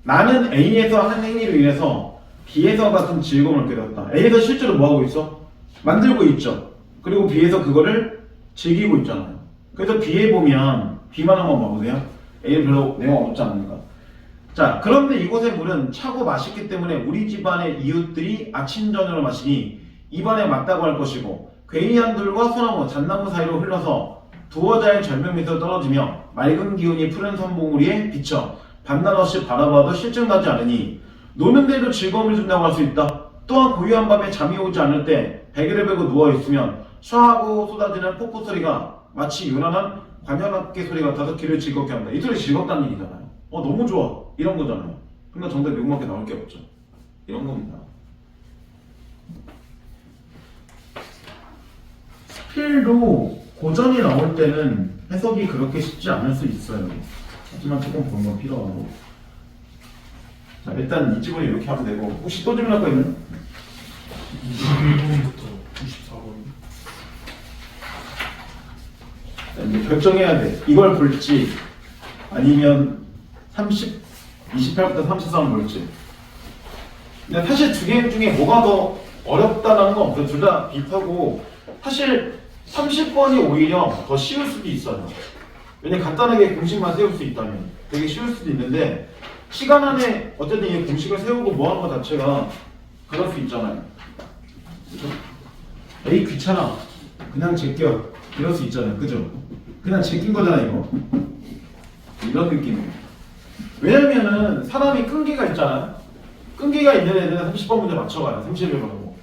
나는 A에서 한 행위로 인해서 B에서 같은 즐거움을 얻게 되었다. A에서 실제로 뭐하고 있어? 만들고 있죠. 그리고 B에서 그거를 즐기고 있잖아요. 그래서 B에 보면 B만 한번 봐보세요. A는 별로 내용 없지 않습니까? 자, 그런데 이곳의 물은 차고 맛있기 때문에 우리 집안의 이웃들이 아침 저녁을 마시니 입안에 맞다고 할 것이고 괴이한 들과 소나무, 잣나무 사이로 흘러서 두어자의 절벽 밑으로 떨어지며 맑은 기운이 푸른 선봉우리에 비쳐 밤낮 없이 바라봐도 실증나지 않으니 노는 데도 즐거움을 준다고 할 수 있다. 또한 고요한 밤에 잠이 오지 않을 때 베개를 베고 누워있으면 샤하고 쏟아지는 폭포 소리가 마치 요란한 관현악기 소리 같아서 귀를 즐겁게 한다. 이 소리 즐겁다는 얘기잖아요. 너무 좋아. 이런 거잖아요. 그러니까 정답 미국밖에 나올 게 없죠. 이런 겁니다. 스필도 고전이 나올 때는 해석이 그렇게 쉽지 않을 수 있어요. 하지만 조금 보는 건 필요하고. 자, 일단 이 집은 이렇게 하면 되고. 혹시 또 질문할 거 있나요? 21번부터 24번. 자, 이제 결정해야 돼. 이걸 볼지 아니면 28부터 33을 볼지. 근데 사실 두 개 중에 뭐가 더 어렵다는 건 없어요. 둘 다 비슷하고 사실 30번이 오히려 더 쉬울 수도 있어요. 왜냐면 간단하게 공식만 세울 수 있다면 되게 쉬울 수도 있는데 시간 안에 어쨌든 이 공식을 세우고 뭐 하는 것 자체가 그럴 수 있잖아요. 그죠? 에이 귀찮아. 그냥 제껴. 이럴 수 있잖아요. 그죠? 그냥 제낀 거잖아 이거. 이런 느낌이에요. 왜냐면은 사람이 끈기가 있잖아요. 끈기가 있는 애들은 30번 문제 맞춰가요. 31번하고.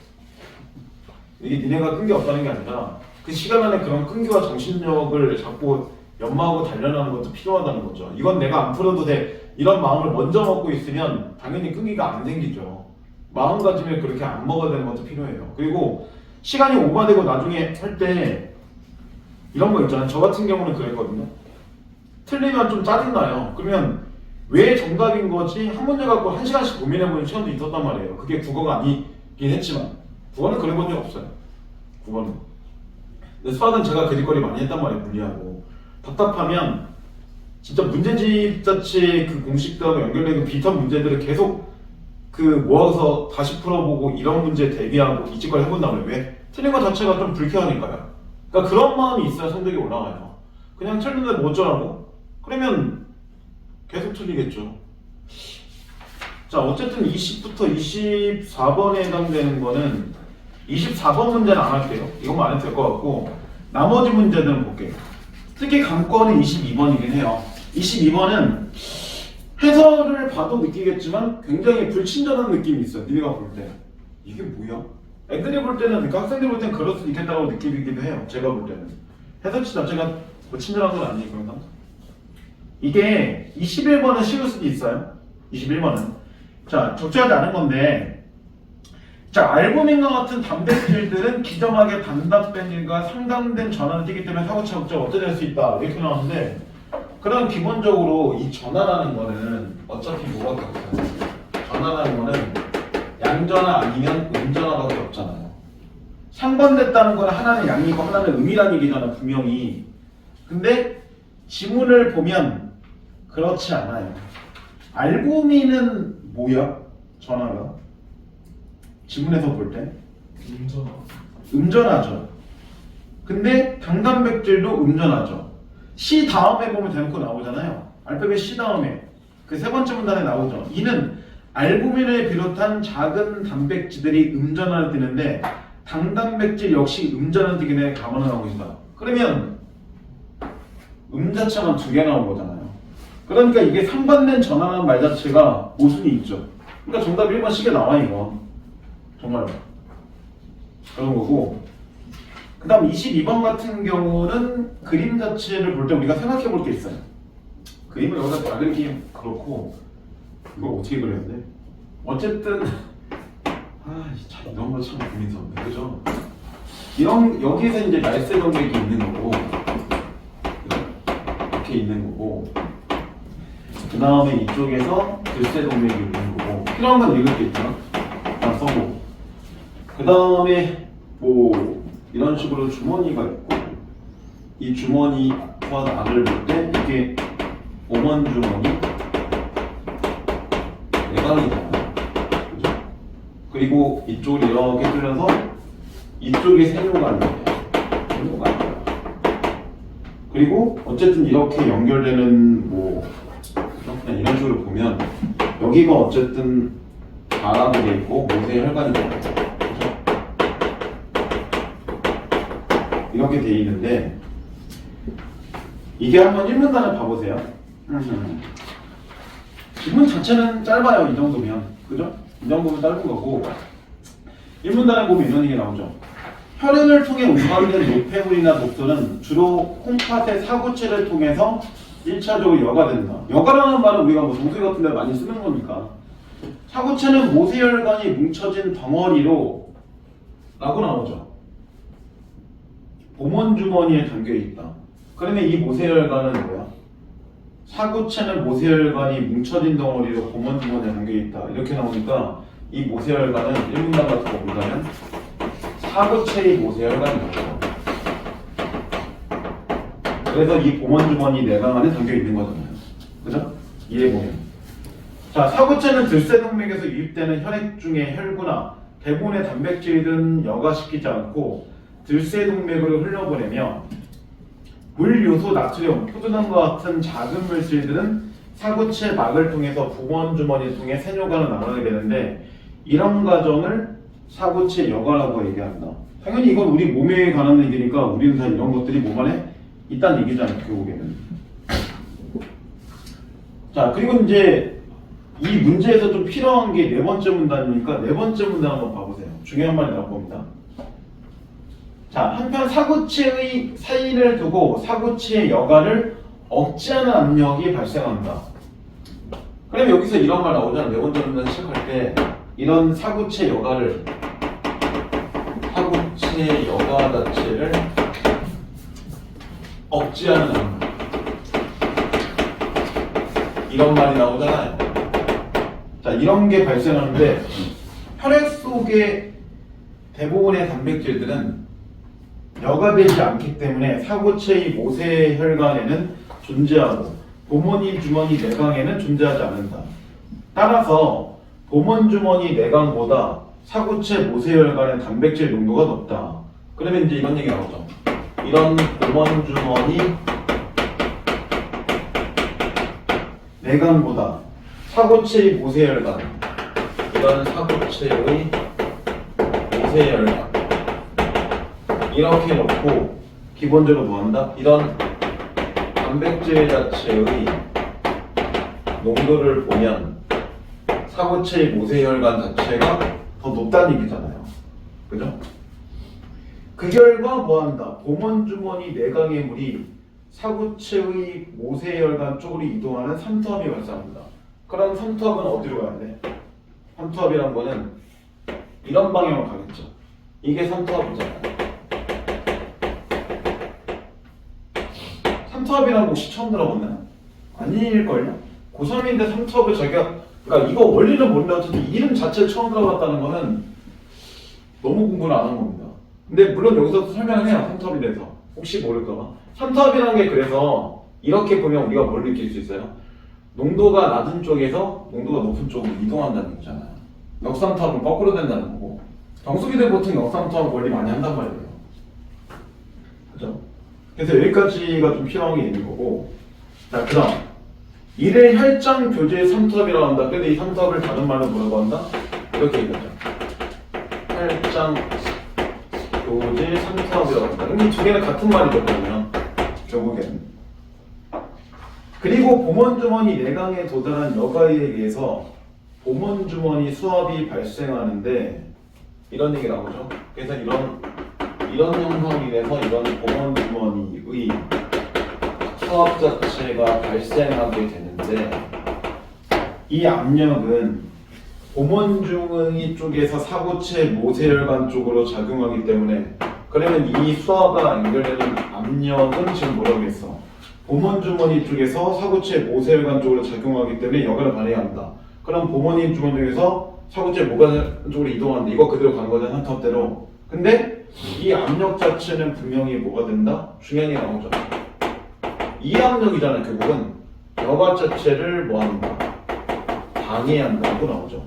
이게 니네가 끈기 없다는 게 아니라 그 시간 안에 그런 끈기와 정신력을 잡고 연마하고 단련하는 것도 필요하다는 거죠. 이건 내가 안 풀어도 돼. 이런 마음을 먼저 먹고 있으면 당연히 끈기가 안 생기죠. 마음가짐을 그렇게 안 먹어야 되는 것도 필요해요. 그리고 시간이 오버되고 나중에 할 때 이런 거 있잖아요. 저 같은 경우는 그랬거든요. 틀리면 좀 짜증나요. 그러면 왜 정답인 거지? 한 문제 갖고 1시간씩 고민해보는 시간도 있었단 말이에요. 그게 국어가 아니긴 했지만 국어는 그래 본 적 없어요. 국어는. 근데 수학은 제가 거짓거리 많이 했단 말이에요. 물리하고. 답답하면 진짜 문제집 자체 그 공식들하고 연결되는 비슷한 문제들을 계속 그 모아서 다시 풀어보고 이런 문제 대비하고 이 짓걸 해본단 말이에요. 왜? 틀린 것 자체가 좀 불쾌하니까요. 그러니까 그런 마음이 있어야 성적이 올라가요. 그냥 틀렸는데 뭐 어쩌라고? 그러면 계속 틀리겠죠. 자, 어쨌든 20부터 24번에 해당되는 거는 24번 문제는 안 할게요. 이것만 안 해도 될 것 같고 나머지 문제들은 볼게요. 특히 강권은 22번이긴 해요. 22번은 해설을 봐도 느끼겠지만 굉장히 불친절한 느낌이 있어요. 니네가 볼 때. 이게 뭐야? 애들이 볼 때는, 그러니까 학생들이 볼 때는 그럴 수도 있겠다고 느끼기도 해요. 제가 볼 때는. 해설지 자체가 뭐 친절한 건 아니니까. 이게 21번은 쉬울 수도 있어요. 21번은. 자, 적절하지 않은 건데, 자, 알부민과 같은 단백질들은 기점하게 단답변질과 상당된 전환을 띠기 때문에 사고차곡적 어떻게 될 수 있다. 이렇게 나왔는데, 그럼 기본적으로 이 전환하는 거는 어차피 뭐밖에 없어요. 전환하는 거는 양전화 아니면 음전화밖에 없잖아요. 상반됐다는 거는 하나는 양이고 하나는 음이라는 얘기잖아, 분명히. 근데 지문을 보면 그렇지 않아요. 알부민은 뭐야? 전화가? 지문에서 볼 때? 음전화. 음전하죠. 근데 당단백질도 음전하죠. C 다음에 보면 대놓고 나오잖아요. 알파벳 C 다음에 그 세 번째 문단에 나오죠. 이는 알부민을 비롯한 작은 단백질들이 음전환을 띠는데 당단백질 역시 음전환을 띠기 때문에 감원을 하고 있다. 그러면 자체만 두 개 나온 거잖아요. 그러니까 이게 상반된 전환하는 말 자체가 모순이 있죠. 그러니까 정답 1번 C가 나와 이거. 정말로. 그런 거고. 그 다음 22번 같은 경우는 그림 자체를 볼 때 우리가 생각해 볼 게 있어요. 그림을 여기다 다 그리기 그렇고 이걸 어떻게 그려야 돼? 어쨌든 참 이런 거 참 고민스럽네. 그죠? 여기서 이제 날쌔 동맥이 있는 거고 이렇게 있는 거고 그 다음에 이쪽에서 글쎄 동맥이 있는 거고 필요한 건 읽을 게 있잖아. 서고 그 다음에 뭐 이런 식으로 주머니가 있고 이 주머니와 나를 볼 때 이게 보먼 주머니 내강이잖아요. 그죠? 그리고 이쪽을 이렇게 뚫려서 이쪽이 세뇨관이에요. 세뇨관이에요. 그리고 어쨌든 이렇게 연결되는 뭐 그냥 이런 식으로 보면 여기가 어쨌든 가라고 돼 있고 모세 혈관이 돼 있죠. 이렇게 돼 있는데 이게 한번 일문단을 봐보세요. 지문 자체는 짧아요. 이 정도면 그죠? 이 정도면 짧은 거고 일문단에 보면 이런 얘기 나오죠. 혈흔을 통해 운반된 노폐물이나 독소는 주로 콩팥의 사구체를 통해서 1차적으로 여과된다. 여과라는 말은 우리가 뭐 정수기 같은 데 많이 쓰는 거니까 사구체는 모세혈관이 뭉쳐진 덩어리로 라고 나오죠. 보먼주머니에 담겨있다. 그러면 이 모세혈관은 뭐야? 사구체는 모세혈관이 뭉쳐진 덩어리로 보먼주머니에 담겨있다. 이렇게 나오니까 이 모세혈관은 일문단 같은 거 본다면 사구체의 모세혈관이죠. 그래서 이 보먼주머니 내강 안에 담겨있는 거잖아요. 그죠? 이해보면. 자, 사구체는 들새동맥에서 유입되는 혈액 중에 혈구나 대부분의 단백질은 여과시키지 않고 들새동맥으로 흘려보내며 물 요소 나트륨, 포도당과 같은 작은 물질들은 사구체 막을 통해서 보먼주머니를 통해 세뇨관을 나가게 되는데 이런 과정을 사구체 여과라고 얘기한다. 당연히 이건 우리 몸에 관한 얘기니까 우리는 다 이런 것들이 몸 안에 있다는 얘기잖아요. 결국에는. 자, 그리고 이제 이 문제에서 좀 필요한 게 네 번째 문단이니까 네 번째 문단 한번 봐보세요. 중요한 말이 나올 겁니다. 자, 한편 사구체의 사이를 두고 사구체의 여과를 억제하는 압력이 발생한다. 그럼 여기서 이런 말 나오잖아. 네 번째 문단 시작할 때 이런 사구체 여과를 사구체 여과 자체를 억제하는 압력 이런 말이 나오잖아요. 자, 이런 게 발생하는데 혈액 속의 대부분의 단백질들은 여과되지 않기 때문에 사구체의 모세혈관에는 존재하고 보먼 주머니 내강에는 존재하지 않는다. 따라서 보먼 주머니 내강보다 사구체 모세혈관의 단백질 농도가 높다. 그러면 이제 이런 얘기 나오죠. 이런 보먼 주머니 내강보다 사구체의 모세혈관, 이런 사구체의 모세혈관 이렇게 놓고 기본적으로 뭐한다? 이런 단백질 자체의 농도를 보면 사구체의 모세혈관 자체가 더 높다는 얘기잖아요. 그죠? 그 결과 뭐한다? 보먼주머니 내강의 물이 사구체의 모세혈관 쪽으로 이동하는 삼투압이 발생합니다. 그럼 삼투압은 어디로 가야 돼? 삼투압이란 거는 이런 방향으로 가겠죠. 이게 삼투압이잖아요. 삼투압이라는 거 혹시 처음 들어봤나요? 아닐걸요? 고3인데 삼투압을 자기가 그러니까 이거 원리는 모르는데 어쨌든 이름 자체를 처음 들어봤다는 거는 너무 공부를 안 한 겁니다. 근데 물론 여기서도 설명을 해요. 삼투압에 대해서 혹시 모를까봐. 삼투압이라는 게 그래서 이렇게 보면 우리가 뭘 느낄 수 있어요? 농도가 낮은 쪽에서 농도가 높은 쪽으로 이동한다는 얘기잖아요. 역삼투압은 거꾸로 된다는 거고 정수기들 보통 역삼투압 원리 많이 한단 말이에요. 그죠? 그래서 여기까지가 좀 필요한 게 있는 거고 자, 그 다음 이를 혈장 교제 삼투압이라고 한다. 근데 이 삼투압을 다른 말로 뭐라고 한다? 이렇게 얘기하죠. 혈장 교제 삼투압이라고 한다. 근데 이 두 개는 같은 말이죠. 그러면 결국에는 그리고 보먼주머니 내강에 도달한 여과에 의해서 보먼주머니 수압이 발생하는데 이런 얘기 나오죠. 그래서 이런 현상이 돼서 이런 보먼주머니의 수압 자체가 발생하게 되는데 이 압력은 보먼주머니 쪽에서 사구체 모세혈관 쪽으로 작용하기 때문에 그러면 이 수압과 연결되는 압력은 지금 뭐라고 했어? 보먼주머니 쪽에서 사구체 모세혈관 쪽으로 작용하기 때문에 여과를 발휘한다. 그럼 보먼 주머니 쪽에서 사고체 뭐가 쪽으로 이동하는데 이거 그대로 간 거잖아, 한탑대로. 근데 이 압력 자체는 분명히 뭐가 된다? 중량이 나오죠. 이 압력이잖아요. 결국은 여가 자체를 뭐 한다? 방해한다고 나오죠.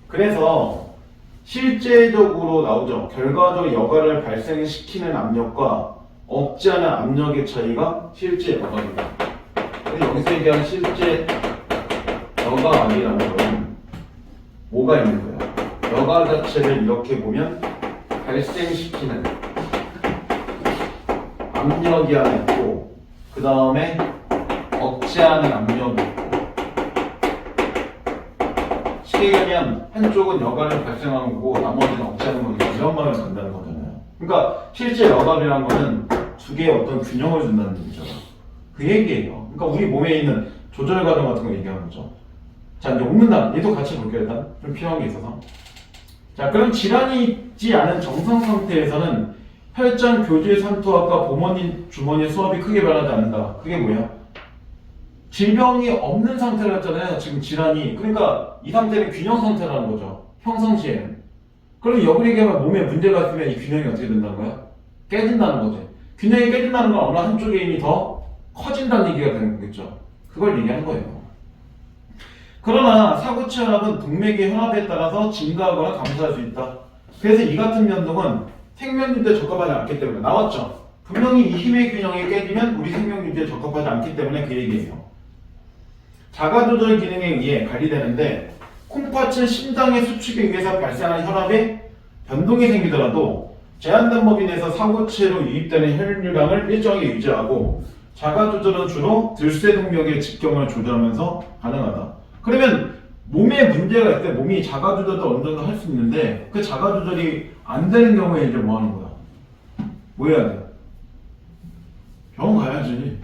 그래서 실제적으로 나오죠. 결과적으로 여가를 발생시키는 압력과 억제하는 압력의 차이가 실제 여가입니다. 여기서 얘기하는 실제 여가압이라는 건 뭐가 있는 거예요? 여가 자체를 이렇게 보면 발생시키는 압력이 하나 있고 그 다음에 억제하는 압력이 있고 쉽게 얘기하면 한쪽은 여가를 발생하는 거고 나머지는 억제하는 거니까 이런 말을 된다는 거잖아요. 그러니까 실제 여가이라는 거는 두 개의 어떤 균형을 준다는 얘기죠. 그 얘기예요. 그러니까 우리 몸에 있는 조절 과정 같은 거 얘기하는 거죠. 자, 이제 옥문단 얘도 같이 볼게요. 일단 좀 필요한 게 있어서. 자, 그럼 질환이 있지 않은 정상 상태에서는 혈장 교주의 산토압과 보머니 주머니의 수압이 크게 변하지 않는다. 그게 뭐야? 질병이 없는 상태를 했잖아요. 지금 질환이. 그러니까 이 상태는 균형 상태라는 거죠. 평상시에는. 그럼 역으로 얘기하면 몸에 문제가 있으면 이 균형이 어떻게 된다는 거야? 깨진다는 거지. 균형이 깨진다는 건 어느 한쪽의 힘이 더 커진다는 얘기가 되는 거겠죠. 그걸 얘기하는 거예요. 그러나 사고치 혈압은 동맥의 혈압에 따라서 증가하거나 감소할 수 있다. 그래서 이 같은 변동은 생명유지에 적합하지 않기 때문에 나왔죠. 분명히 이 힘의 균형이 깨지면 우리 생명유지에 적합하지 않기 때문에 그 얘기예요. 자가조절 기능에 의해 관리되는데 콩팥은 심장의 수축에 의해서 발생하는 혈압에 변동이 생기더라도 제한된 범위 내에서 사고체로 유입되는 혈류량을 일정하게 유지하고 자가조절은 주로 들쇠동력의 직경을 조절하면서 가능하다. 그러면 몸에 문제가 있을 때 몸이 자가조절도 어느 정도 할 수 있는데 그 자가조절이 안 되는 경우에 이제 뭐 하는 거야? 뭐 해야 돼? 병원 가야지.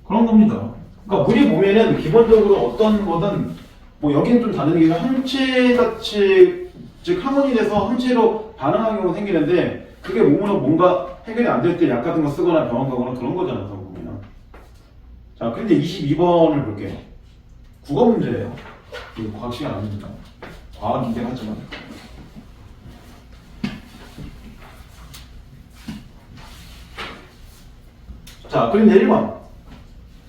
그런 겁니다. 그러니까 우리 몸에는 기본적으로 어떤 거든 뭐 여기는 좀 다른 얘기가 항체같이 즉 항원이 돼서 항체로 반응하는 경우가 생기는데 그게 몸으로 뭔가 해결이 안 될 때 약 같은 거 쓰거나 병원 가거나 그런 거잖아요. 보면. 자, 근데 22번을 볼게요. 국어 문제예요. 이거 과학 시간 아닙니다. 과학이긴 하지만. 자, 그런데 1번.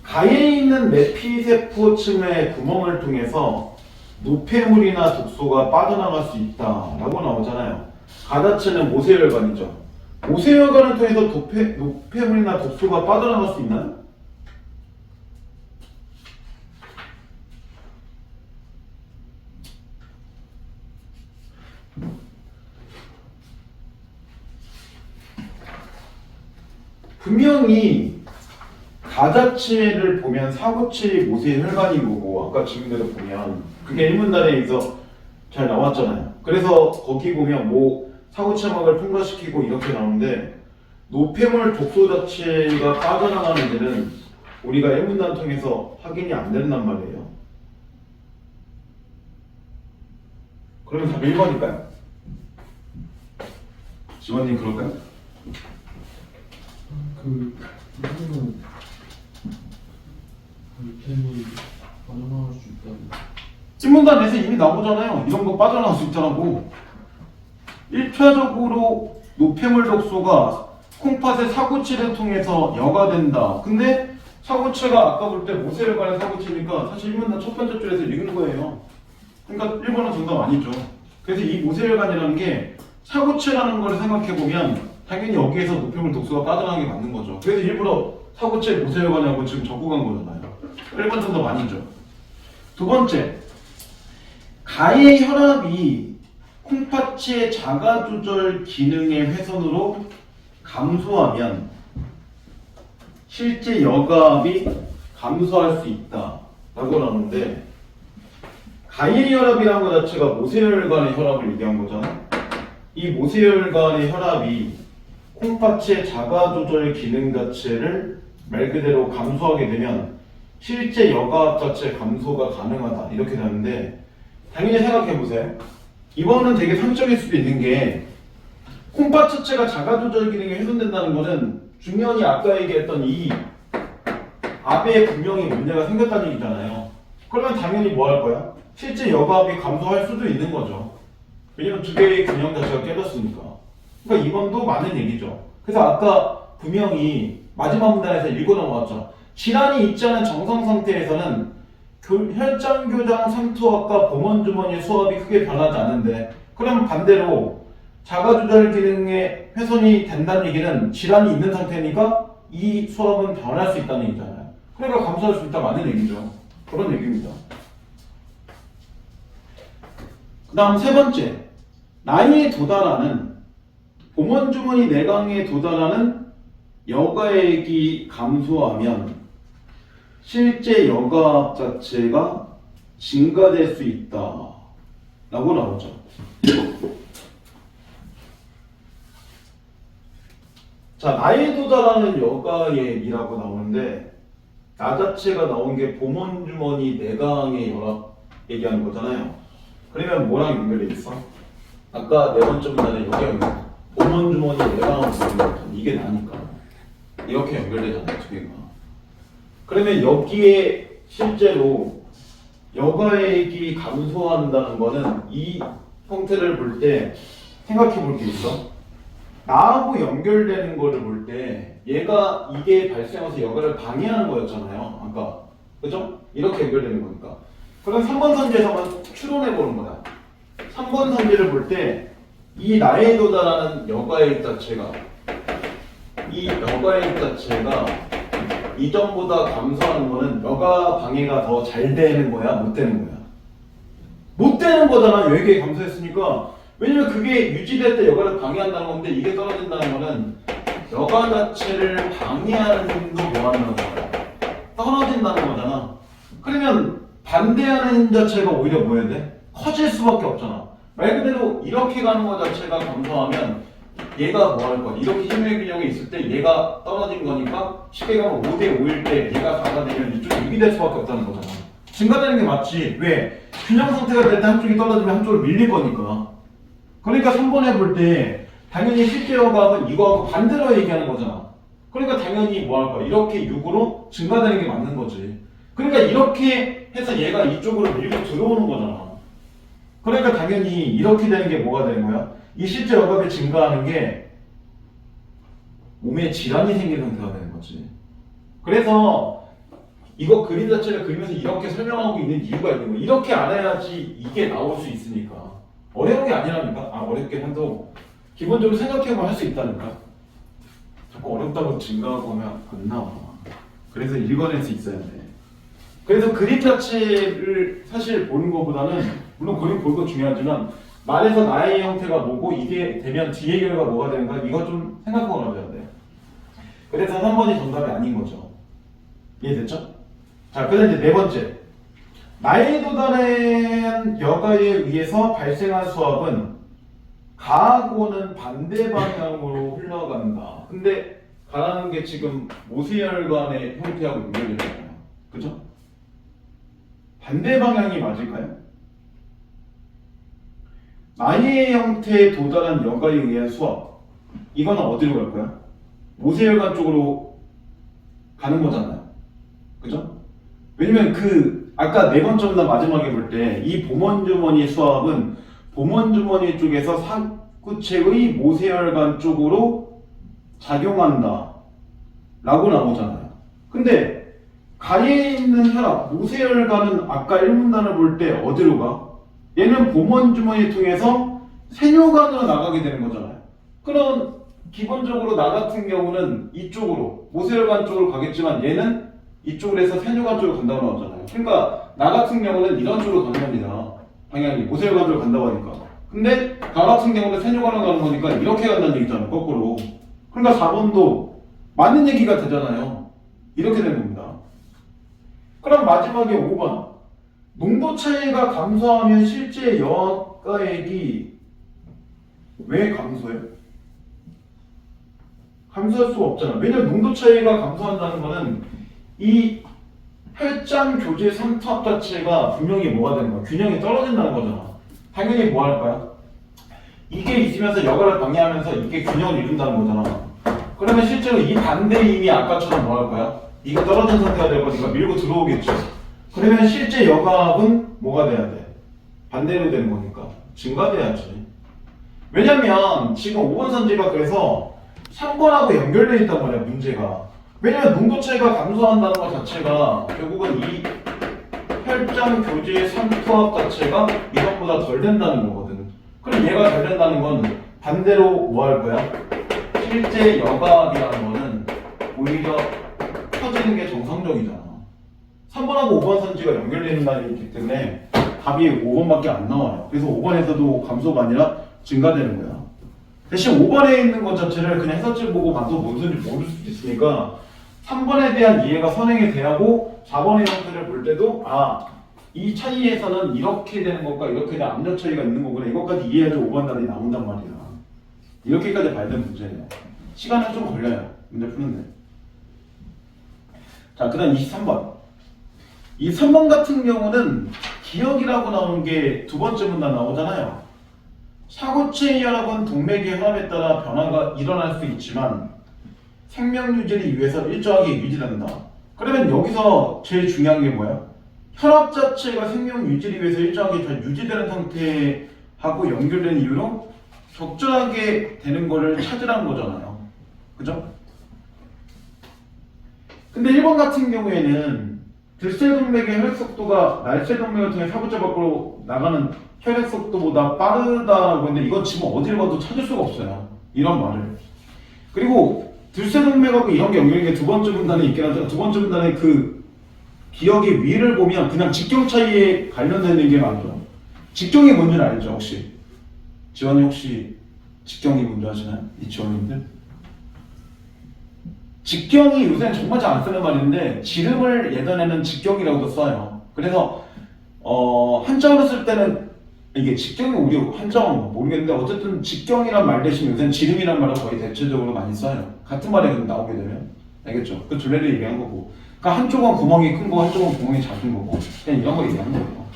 가에 있는 내피세포층의 구멍을 통해서 노폐물이나 독소가 빠져나갈 수 있다라고 나오잖아요. 가 자체는 모세혈관이죠. 모세혈관을 통해서 노폐물이나 독소가 빠져나갈 수 있나요? 분명히 가 자체를 보면 사고체 모세혈관인 거고 아까 지금대로 보면 그게 일문단에서 잘 나왔잖아요. 그래서 거기 보면 뭐 사고체막을 통과시키고 이렇게 나오는데 노폐물 독소 자체가 빠져나가는 데는 우리가 일문단 통해서 확인이 안 된단 말이에요. 그러면 답이 1번일까요? 지원님 그럴까요? 이거는 노폐물이 빠져나갈 수 있다는. 신문단에서 이미 나오잖아요. 이런 거 빠져나갈 수 있다라고. 1차적으로 노폐물 독소가 콩팥의 사고체를 통해서 여과된다. 근데 사고체가 아까 볼 때 모세혈관의 사고체니까 사실 일문단 첫 번째 줄에서 읽은 거예요. 그러니까 1번은 정답 아니죠. 그래서 이 모세혈관이라는 게 사고체라는 걸 생각해보면 당연히 여기에서 노폐물 독소가 빠져나가게 만든 거죠. 그래서 일부러 사고체 모세혈관이라고 지금 적고 간 거잖아요. 1번 정답 아니죠. 두 번째, 가의 혈압이 콩팥의 자가조절 기능의 훼손으로 감소하면 실제 여가압이 감소할 수 있다라고 나오는데 가의 혈압이라는 것 자체가 모세혈관의 혈압을 얘기한 거잖아. 이 모세혈관의 혈압이 콩팥의 자가조절 기능 자체를 말 그대로 감소하게 되면 실제 여가압 자체 감소가 가능하다 이렇게 되는데 당연히 생각해보세요. 이거는 되게 상적일 수도 있는 게 콩팥 자체가 자가조절 기능이 훼손된다는 거는 중요히 아까 얘기했던 이 압에 분명히 문제가 생겼다는 얘기잖아요. 그러면 당연히 뭐 할 거야? 실제 여과압이 감소할 수도 있는 거죠. 왜냐면 두 개의 균형 자체가 깨졌으니까. 그러니까 이건도 맞는 얘기죠. 그래서 아까 분명히 마지막 문단에서 읽어 넘어갔죠. 질환이 있지 않은 정상 상태에서는 혈장교장 삼투압과 보먼주머니 수압이 크게 변하지 않는데, 그럼 반대로 자가조절 기능의 훼손이 된다는 얘기는 질환이 있는 상태니까 이 수압은 변할 수 있다는 얘기잖아요. 그러니까 감소할 수 있다 맞는 얘기죠. 그런 얘기입니다. 그 다음 세 번째, 나이에 도달하는 보먼주머니 내강에 도달하는 여과액이 감소하면 실제 여과압 자체가 증가될 수 있다 라고 나오죠. 자, 나이에 도달하는 여과액이라고 나오는데 나 자체가 나온 게 보먼주머니 내강의 열압 얘기하는 거잖아요. 그러면 뭐랑 연결돼 있어? 아까 네 번째 문단에 여기 연결. 보먼주머니 내강하고 이게 나니까 이렇게 연결되잖아요, 두 개가. 그러면 여기에 실제로 여과액이 감소한다는 거는 이 형태를 볼 때 생각해 볼 게 있어. 나하고 연결되는 거를 볼 때 얘가 이게 발생해서 여과를 방해하는 거였잖아요, 아까. 그죠? 이렇게 연결되는 거니까. 그럼 3번 선지에서 한번 추론해 보는 거야. 3번 선지를 볼 때 이 나이에 도달하는 여과액 자체가 이전보다 감소하는 거는 여가 방해가 더 잘 되는 거야? 못 되는 거야? 못 되는 거잖아. 여기에 감소했으니까. 왜냐면 그게 유지될 때 여가를 방해한다는 건데 이게 떨어진다는 거는 여가 자체를 방해하는 힘도 뭐하는 거잖아. 떨어진다는 거잖아. 그러면 반대하는 힘 자체가 오히려 뭐 해야 돼? 커질 수밖에 없잖아. 말 그대로 이렇게 가는 거 자체가 감소하면 얘가 뭐 할 거야? 이렇게 힘의 균형이 있을 때 얘가 떨어진 거니까 쉽게 가면 5대 5일 때 얘가 4가 되면 이쪽이 6이 될 수밖에 없다는 거잖아. 증가되는 게 맞지. 왜? 균형 상태가 될 때 한쪽이 떨어지면 한쪽을 밀릴 거니까. 그러니까 3번에 볼 때 당연히 실제 여과압은 이거하고 반대로 얘기하는 거잖아. 그러니까 당연히 뭐 할 거야? 이렇게 6으로 증가되는 게 맞는 거지. 그러니까 이렇게 해서 얘가 이쪽으로 밀고 들어오는 거잖아. 그러니까 당연히 이렇게 되는 게 뭐가 되는 거야? 이 실제 여과압이 증가하는 게 몸에 질환이 생기는 상태가 되는 거지. 그래서 이거 그림 자체를 그리면서 이렇게 설명하고 있는 이유가 있는 거야. 이렇게 안 해야지 이게 나올 수 있으니까. 어려운 게 아니라니까. 어렵긴 한도 기본적으로 생각해보면 할 수 있다니까. 자꾸 어렵다고 증가하고 하면 안 나와. 그래서 읽어낼 수 있어야 돼. 그래서 그림 자체를 사실 보는 것보다는 물론 그림 볼 거 중요하지만 말에서 나의 형태가 뭐고 이게 되면 뒤의 결과가 뭐가 되는가 이거 좀 생각하고 나가야 돼. 그래서 3번이 정답이 아닌 거죠. 이해됐죠? 자, 그다음 이제 네 번째. 나이에 도달한 여가에 의해서 발생한 수압은 가하고는 반대 방향으로 흘러간다. 근데 가라는 게 지금 모세혈관의 형태하고 연결되잖아요. 그죠? 반대 방향이 맞을까요? 나이의 형태에 도달한 여가에 의한 수압. 이거는 어디로 갈 거야? 모세혈관 쪽으로 가는 거잖아요. 그죠? 왜냐면 아까 네 번째 문단 마지막에 볼 때 이 보먼주머니 수압은 보먼주머니 쪽에서 상구체의 모세혈관 쪽으로 작용한다 라고 나오잖아요. 근데 가에 있는 혈압, 모세혈관은 아까 1문단을 볼 때 어디로 가? 얘는 보먼주머니 통해서 세뇨관으로 나가게 되는 거잖아요. 그럼 기본적으로 나 같은 경우는 이쪽으로 모세혈관 쪽으로 가겠지만 얘는 이쪽으로 해서 세뇨관 쪽으로 간다고 나오잖아요. 그러니까 나 같은 경우는 이런 쪽으로 가는 겁니다. 방향이 모세혈관 쪽으로 간다고 하니까. 근데 가 같은 경우는 세뇨관으로 가는 거니까 이렇게 간다는 얘기잖아요. 거꾸로. 그러니까 4번도 맞는 얘기가 되잖아요. 이렇게 되는 겁니다. 그럼 마지막에 5번. 농도 차이가 감소하면 실제 여가액이 왜 감소해요? 감소할 수가 없잖아. 왜냐면 농도 차이가 감소한다는 거는 이 혈장 교제 삼투압 자체가 분명히 뭐가 되는 거야? 균형이 떨어진다는 거잖아. 당연히 뭐 할 거야? 이게 있으면서 여가를 방해하면서 이게 균형을 이룬다는 거잖아. 그러면 실제로 이 반대 힘이 아까처럼 뭐 할 거야? 이게 떨어진 상태가 될 거니까 밀고 들어오겠죠. 그러면 실제 여가압은 뭐가 돼야 돼? 반대로 되는 거니까 증가돼야지. 왜냐면 지금 5번 선지가 그래서 3번하고 연결되어 있단 말이야 문제가. 왜냐면 농도 차이가 감소한다는 것 자체가 결국은 이 혈장 교제의 삼투압 자체가 이것보다 덜 된다는 거거든. 그럼 얘가 덜 된다는 건 반대로 뭐 할 거야? 실제 여각이라는 거는 오히려 커지는 게 정상적이잖아. 3번하고 5번 선지가 연결되는 날이 있기 때문에 답이 5번밖에 안 나와요. 그래서 5번에서도 감소가 아니라 증가되는 거야. 대신 5번에 있는 것 자체를 그냥 해설집 보고 봐도 뭔 소리인지 모를 수도 있으니까 3번에 대한 이해가 선행이 돼야고 4번의 형태를 볼 때도 이 차이에서는 이렇게 되는 것과 이렇게 되는 압력 차이가 있는 거구나. 이것까지 이해해야지 5번 답이 나온단 말이야. 이렇게까지 봐야 되는 문제예요. 시간은 좀 걸려요. 문제 푸는데. 자, 그 다음 23번. 이 3번 같은 경우는 기억이라고 나오는 게 두 번째 문단 나오잖아요. 사고체 혈압은 동맥의 혈압에 따라 변화가 일어날 수 있지만 생명 유지를 위해서 일정하게 유지된다. 그러면 여기서 제일 중요한 게 뭐야? 혈압 자체가 생명 유지를 위해서 일정하게 잘 유지되는 상태하고 연결된 이유로 적절하게 되는 거를 찾으라는 거잖아요. 그죠? 근데 1번 같은 경우에는 들쇠동맥의 혈액 속도가 날쇠동맥을 통해 사고체 밖으로 나가는 혈액 속도보다 빠르다고 했는데 이건 지금 어딜 봐도 찾을 수가 없어요. 이런 말을. 그리고 들쇠동맥하고 이런 게 연결된 게 두 번째 문단에 있긴 하지만 두 번째 문단에 그 기억의 위를 보면 그냥 직경 차이에 관련된 게 많죠. 직경이 뭔지는 알죠 혹시? 지원이 혹시 직경이 뭔지 아시나요? 이 지원님들? 직경이 요새는 정말 잘 안 쓰는 말인데 지름을 예전에는 직경이라고도 써요. 그래서 한자어로 쓸 때는 이게 직경이 우리 한자어는 모르겠는데 어쨌든 직경이란 말 대신 요새는 지름이란 말을 거의 대체적으로 많이 써요. 같은 말에 나오게 되면 알겠죠? 그 둘레를 얘기한 거고 그러니까 한쪽은 구멍이 큰 거고 한쪽은 구멍이 작은 거고 그냥 이런 거 얘기하는 거예요.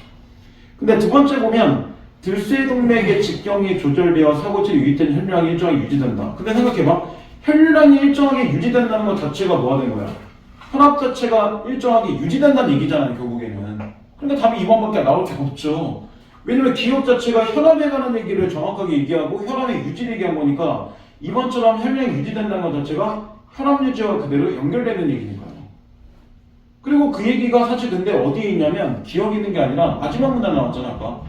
근데 두 번째 보면 들쇠동맥의 직경이 조절되어 사고체 유입된 혈량이 일정하게 유지된다. 근데 생각해봐. 혈량이 일정하게 유지된다는 것 자체가 뭐가 된 거야? 혈압 자체가 일정하게 유지된다는 얘기잖아요, 결국에는. 그러니까 답이 2번밖에 나올 게 없죠. 왜냐면 기억 자체가 혈압에 관한 얘기를 정확하게 얘기하고 혈압의 유지를 얘기한 거니까 2번처럼 혈량이 유지된다는 것 자체가 혈압 유지와 그대로 연결되는 얘기니까요. 그리고 그 얘기가 사실 근데 어디에 있냐면 기억이 있는 게 아니라 마지막 문단에 나왔잖아, 아까.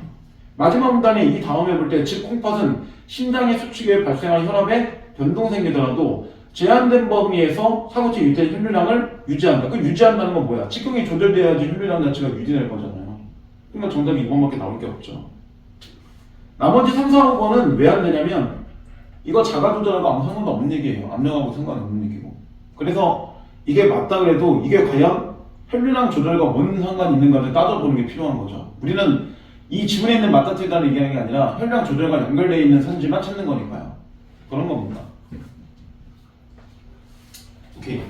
마지막 문단에 이 다음에 볼 때 즉 콩팥은 심장의 수축에 발생한 혈압에 변동 생기더라도 제한된 범위에서 사고체 유입된 혈류량을 유지한다. 그 유지한다는 건 뭐야? 직경이 조절돼야지 혈류량 자체가 유지될 거잖아요. 그러니까 정답이 2번밖에 나올 게 없죠. 나머지 3, 4, 5번은 왜 안 되냐면 이거 자가 조절하고 아무 상관도 없는 얘기예요. 압력하고 상관없는 얘기고. 그래서 이게 맞다 그래도 이게 과연 혈류량 조절과 뭔 상관이 있는가를 따져보는 게 필요한 거죠. 우리는 이 지문에 있는 맞다 틀리다를 얘기하는 게 아니라 혈량 조절과 연결되어 있는 선지만 찾는 거니까요. 그런 겁니다. 오케이.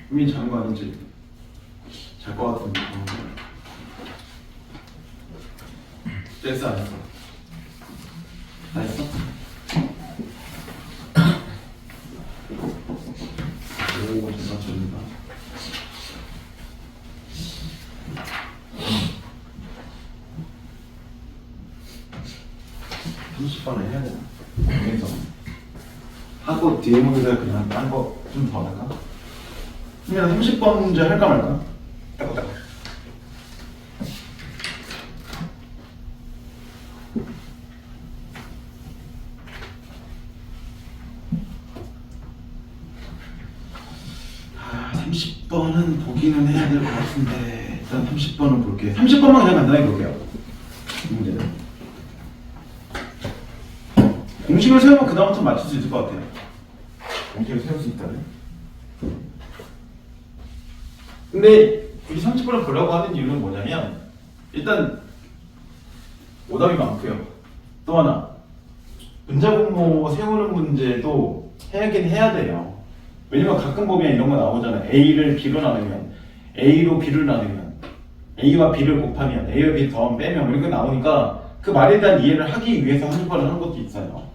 국민 자는 거 아닌지 잘 것 같은데. 됐어 안 했어? 다 했어? 오 진짜 좋습니다. (30번을) 해야 되나? 그래서 하고 뒤에 문제 그냥 딴 거 좀 더 할까? 그냥 30번 문제 할까 말까? 따고 아, 30번은 보기는 해야 될 것 같은데 일단 30번은 볼게. 30번만 그냥 간단하게 볼게요. 이 문제는 공식을 세우면 그다음부터 맞출 수 있을 것 같아요. 공식을 세울 수 있다면. 근데 굳이 30번을 보려고 하는 이유는 뭐냐면 일단 오답이 많고요. 또 하나 문자 공모 세우는 문제도 해야긴 해야 돼요. 왜냐면 가끔 보면 이런 거 나오잖아요. A를 B로 나누면 A로 B를 나누면 A와 B를 곱하면 A와 B 더하면 빼면 이런 거 나오니까 그 말에 대한 이해를 하기 위해서 30번을 하는 것도 있어요.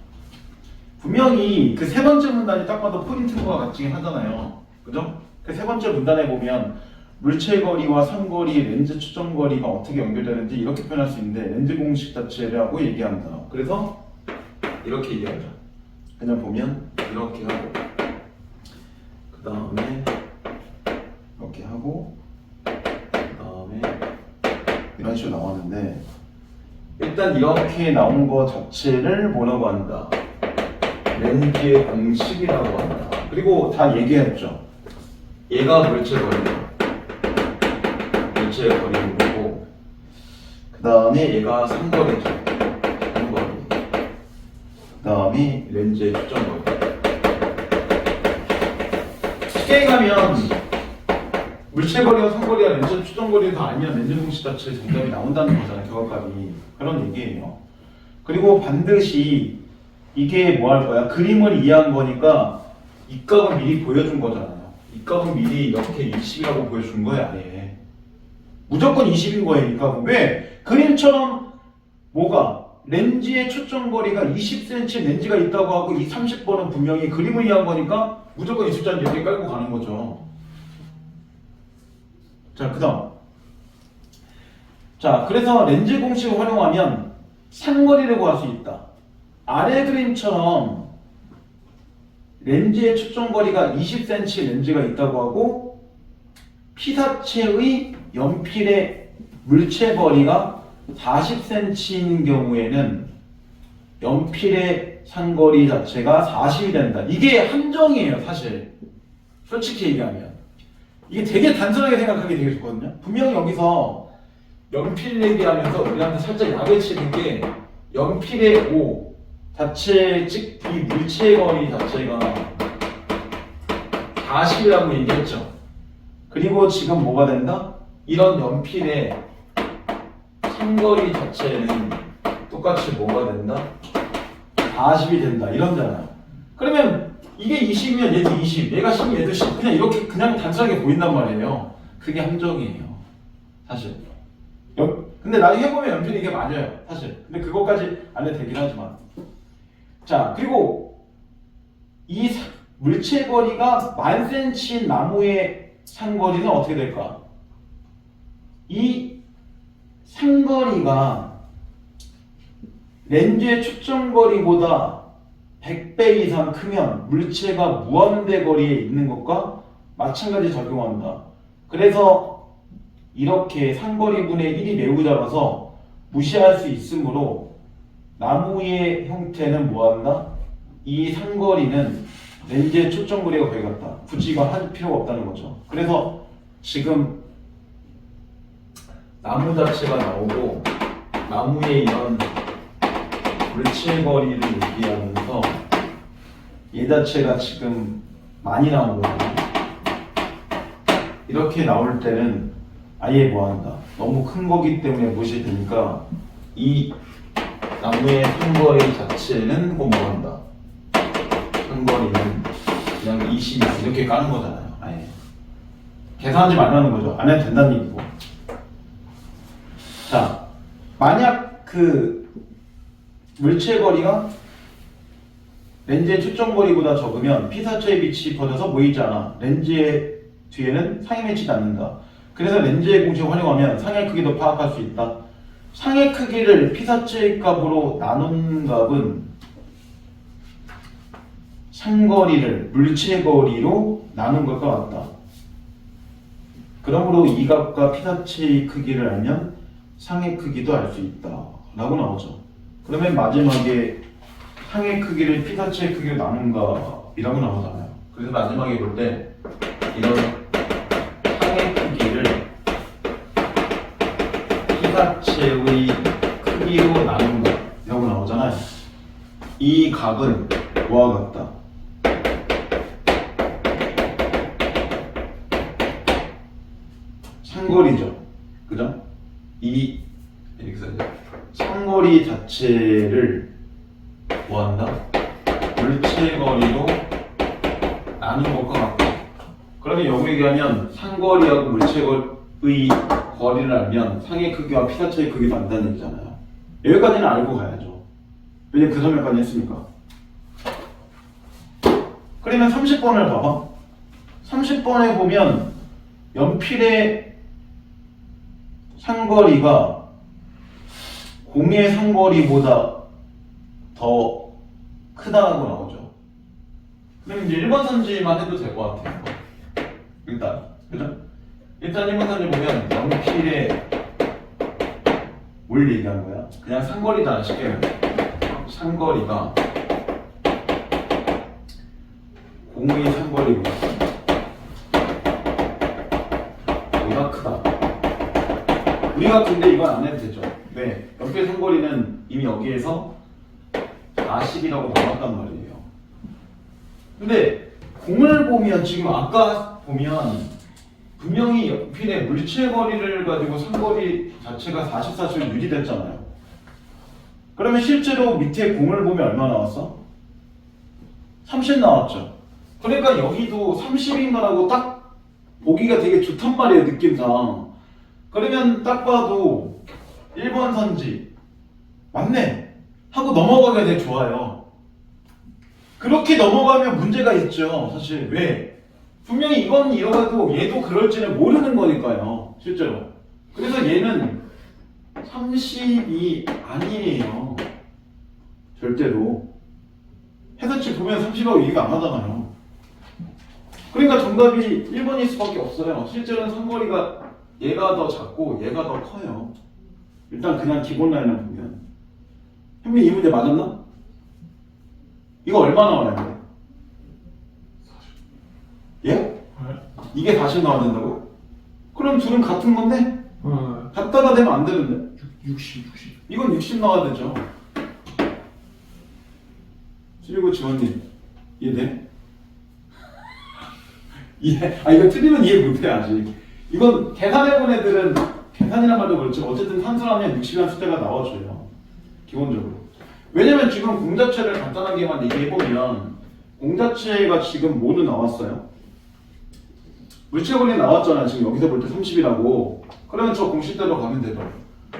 분명히 그 세 번째 문단이 딱 봐도 포인트인 것 같긴 하잖아요. 그죠? 그 세 번째 문단에 보면 물체거리와 상거리, 렌즈 추정거리가 어떻게 연결되는지 이렇게 표현할 수 있는데 렌즈 공식 자체라고 얘기한다. 그래서 이렇게 얘기하자. 그냥 보면 이렇게 하고 그 다음에 이렇게 하고 그 다음에 이런 식으로 나왔는데 일단 이렇게 나온 거 자체를 뭐라고 한다? 렌즈의 공식이라고 한다. 그리고 다 얘기했죠. 얘가 물체거리다. 물체의 거리인 거고 그 다음에 얘가 상거리죠. 상거리. 그 다음에 렌즈의 추정거리. 쉽게 가면 물체거리와 상거리와 렌즈 추정거리를 다 알면 렌즈 공식 자체의 정답이 나온다는 거잖아요. 결과값이. 그런 얘기예요. 그리고 반드시 이게 뭐 할 거야? 그림을 이해한 거니까 이 값은 미리 보여준 거잖아요. 이 값은 미리 이렇게 20이라고 보여준 거야, 아예. 무조건 20인 거니까. 왜? 그림처럼 뭐가? 렌즈의 초점거리가 20cm 렌즈가 있다고 하고 이 30번은 분명히 그림을 이해한 거니까 무조건 이 숫자는 이렇게 깔고 가는 거죠. 자, 그 다음. 자, 그래서 렌즈 공식을 활용하면 상거리를 구할 수 있다. 아래 그림처럼 렌즈의 초점거리가 20cm 렌즈가 있다고 하고 피사체의 연필의 물체거리가 40cm인 경우에는 연필의 상거리 자체가 40이 된다. 이게 함정이에요, 사실. 솔직히 얘기하면. 이게 되게 단순하게 생각하게 되게 좋거든요. 분명히 여기서 연필 얘기하면서 우리한테 살짝 약을 치는 게 연필의 O 자체, 즉 이 물체의 거리 자체가 40이라고 얘기했죠. 그리고 지금 뭐가 된다? 이런 연필의 상거리 자체는 똑같이 뭐가 된다? 40이 된다. 이런잖아요. 그러면 이게 20이면 얘도 20, 얘가 10이면 얘도 10. 그냥 이렇게 그냥 단순하게 보인단 말이에요. 그게 함정이에요. 사실. 근데 나중에 해보면 연필이 이게 맞아요. 사실. 근데 그것까지 안 해도 되긴 하지만. 자, 그리고 이 물체거리가 1000cm인 나무의 상거리는 어떻게 될까? 이 상거리가 렌즈의 초점거리보다 100배 이상 크면 물체가 무한대 거리에 있는 것과 마찬가지 적용한다. 그래서 이렇게 상거리분의 1이 매우 작아서 무시할 수 있으므로 나무의 형태는 뭐한다? 이 상거리는 렌즈의 초점거리가 거의 같다. 굳이 이거 할 필요가 없다는 거죠. 그래서 지금 나무 자체가 나오고 나무의 이런 물체거리를 얘기하면서 얘 자체가 지금 많이 나온 거거든요. 이렇게 나올 때는 아예 뭐한다? 너무 큰 거기 때문에 무시 되니까 이 나무의 상거리 자체는 뭐한다? 상거리는 그냥 20 이렇게 까는 거잖아요. 아예 계산하지 말라는 거죠. 안 해도 된다는 얘기고. 자, 만약 그 물체거리가 렌즈의 초점거리보다 적으면 피사체의 빛이 퍼져서 보이지 않아. 렌즈의 뒤에는 상이 맺히지 않는다. 그래서 렌즈의 공식을 활용하면 상의 크기도 파악할 수 있다. 상의 크기를 피사체의 값으로 나눈 값은 상거리를 물체거리로 나눈 것과 같다. 그러므로 이 값과 피사체의 크기를 알면 상의 크기도 알 수 있다 라고 나오죠. 그러면 마지막에 상의 크기를 피사체의 크기로 나눈 값이라고 나오잖아요. 그래서 마지막에 볼 때 이런 상의 크기를 피사체의 크기로 나눈 값이라고 나오잖아요. 이 값은 뭐와 같다? 상거리죠. 그죠? 이 이렇게 써야죠. 상거리 자체를 뭐한다? 물체거리로 나눈 것과 같고. 그러면 여기 얘기하면 상거리하고 물체의 거리를 알면 상의 크기와 피사체의 크기도 안다는 얘기잖아요. 여기까지는 알고 가야죠. 왜냐면 그 설명까지 했으니까. 그러면 30번을 봐봐. 30번에 보면 연필의 상거리가 공의 상거리보다 더 크다고 나오죠. 그럼 이제 1번 선지만 해도 될 것 같아요. 일단, 그죠? 일단 1번 선지 보면 연필의 뭘 얘기하는 거야? 그냥 상거리다 쉽게 상거리가 공의 상거리보다 크다. 우리가 근데 이건 안 해도 되죠. 왜? 연필 상거리는 이미 여기에서 40이라고 나왔단 말이에요. 근데 공을 보면 지금 아까 보면 분명히 연필의 물체 거리를 가지고 상거리 자체가 44초 유지됐잖아요. 그러면 실제로 밑에 공을 보면 얼마 나왔어? 30 나왔죠. 그러니까 여기도 30인가라고 딱 보기가 되게 좋단 말이에요, 느낌상. 그러면 딱 봐도 1번 선지 맞네 하고 넘어가기가 되게 좋아요. 그렇게 넘어가면 문제가 있죠. 사실 왜? 분명히 이건 이러고 얘도 그럴지는 모르는 거니까요. 실제로. 그래서 얘는 30이 아니에요. 절대로. 해설치 보면 30하고 얘기가 안 하잖아요. 그러니까 정답이 1번일 수밖에 없어요. 실제로는 상거리가 얘가 더 작고 얘가 더 커요. 일단 그냥 기본 라인을 보면. 현민 이 문제 맞았나? 이거 얼마 나와요? 예? 이게 40 나와야 된다고요? 그럼 둘은 같은 건데? 같다가 되면 안 되는데? 60. 이건 60 나와야 되죠. 그리고 지원님 이해돼? 이해? 이거 틀리면 이해 못해 아직. 이건 계산해본 애들은 계산이란 말도 그렇지 어쨌든 산수하면 60이라는 숫자가 나와줘요. 기본적으로. 왜냐면 지금 공자체를 간단하게만 얘기해보면 공자체가 지금 뭐는 나왔어요? 물체거리 나왔잖아. 지금 여기서 볼 때 30이라고. 그러면 저 공식대로 가면 되죠.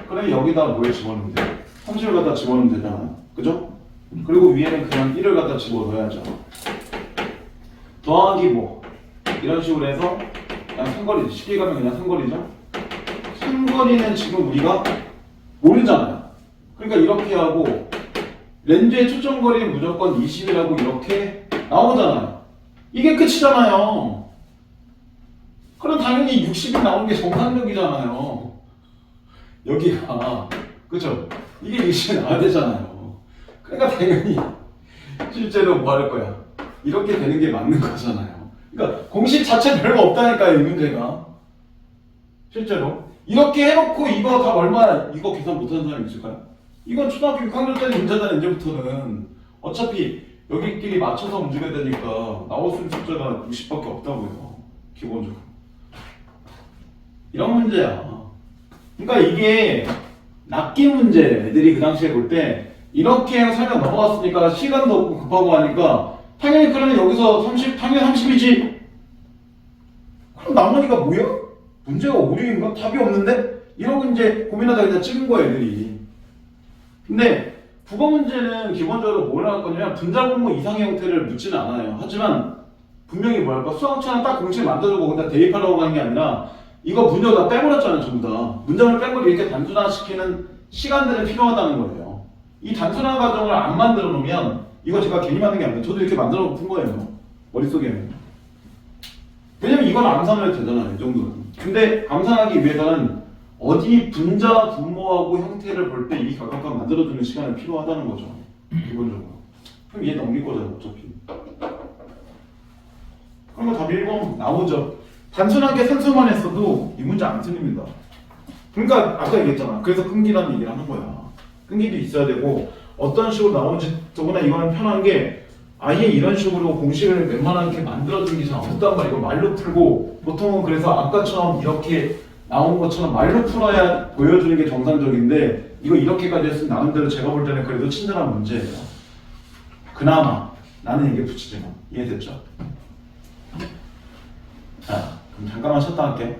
그러면 여기다 뭘 집어넣으면 돼? 30을 갖다 집어넣으면 되잖아. 그죠? 그리고 위에는 그냥 1을 갖다 집어넣어야죠. 더하기 뭐 이런 식으로 해서 그냥 상거리지. 쉽게 가면 그냥 상거리죠. 상거리는 지금 우리가 모르잖아요. 그러니까 이렇게 하고 렌즈의 초점거리는 무조건 20이라고 이렇게 나오잖아요. 이게 끝이잖아요. 그럼 당연히 60이 나오는 게 정상적이잖아요. 여기가 그쵸? 이게 60이 나와야 되잖아요. 그러니까 당연히 실제로 뭐 할 거야? 이렇게 되는 게 맞는 거잖아요. 그러니까 공식 자체 별거 없다니까요, 이 문제가. 실제로 이렇게 해놓고 이거 다 얼마야? 이거 계산 못하는 사람이 있을까요? 이건 초등학교 6학년 때 문제잖아. 이제부터는 어차피 여기끼리 맞춰서 문제가 되니까 나올 수 있는 숫자가 60밖에 없다고요. 기본적으로 이런 문제야. 그러니까 이게 낚인 문제. 애들이 그 당시에 볼 때 이렇게 설명 넘어갔으니까 시간도 없고 급하고 하니까 당연히 그러면 여기서 30, 당연히 30이지. 그럼 나머지가 뭐야? 문제가 5, 6인가? 답이 없는데? 이러고 이제 고민하다가 그냥 찍은 거야, 애들이. 근데 국어 문제는 기본적으로 뭘 할 거냐면 분자분모 이상의 형태를 묻지는 않아요. 하지만 분명히 뭐 할까? 수학처럼 딱 공식 만들고 거기다 대입하라고 하는 게 아니라 이거 문제를 다 빼버렸잖아요, 전부 다. 문장을 뺀 걸 이렇게 단순화시키는 시간들은 필요하다는 거예요. 이 단순화 과정을 안 만들어 놓으면 이거 제가 괜히 만든 게 아니에요. 저도 이렇게 만들어 놓은 거예요. 머릿속에는. 왜냐면 이건 암산을 해도 되잖아요, 이 정도는. 근데 암산하기 위해서는 어디 분자, 분모하고 형태를 볼 때 이 각각각 만들어주는 시간이 필요하다는 거죠. 기본적으로. 그럼 얘 넘길 거잖아요, 어차피. 그런 거 답이 1번 나오죠. 단순하게 산수만 했어도 이 문제 안 틀립니다. 그러니까 아까 얘기했잖아. 그래서 끈기라는 얘기를 하는 거야. 끈기도 있어야 되고 어떤 식으로 나오는지 더구나 이거는 편한 게 아예 이런 식으로 공식을 웬만하게 만들어주는 게 잘 없단 말이야. 이거 말로 풀고 보통은 그래서 아까처럼 이렇게 나온 것처럼 말로 풀어야 보여주는 게 정상적인데 이거 이렇게까지 했으면 나름대로 제가 볼 때는 그래도 친절한 문제예요. 그나마 나는 이게 붙이지만 이해됐죠? 자, 그럼 잠깐만 쉬었다 할게.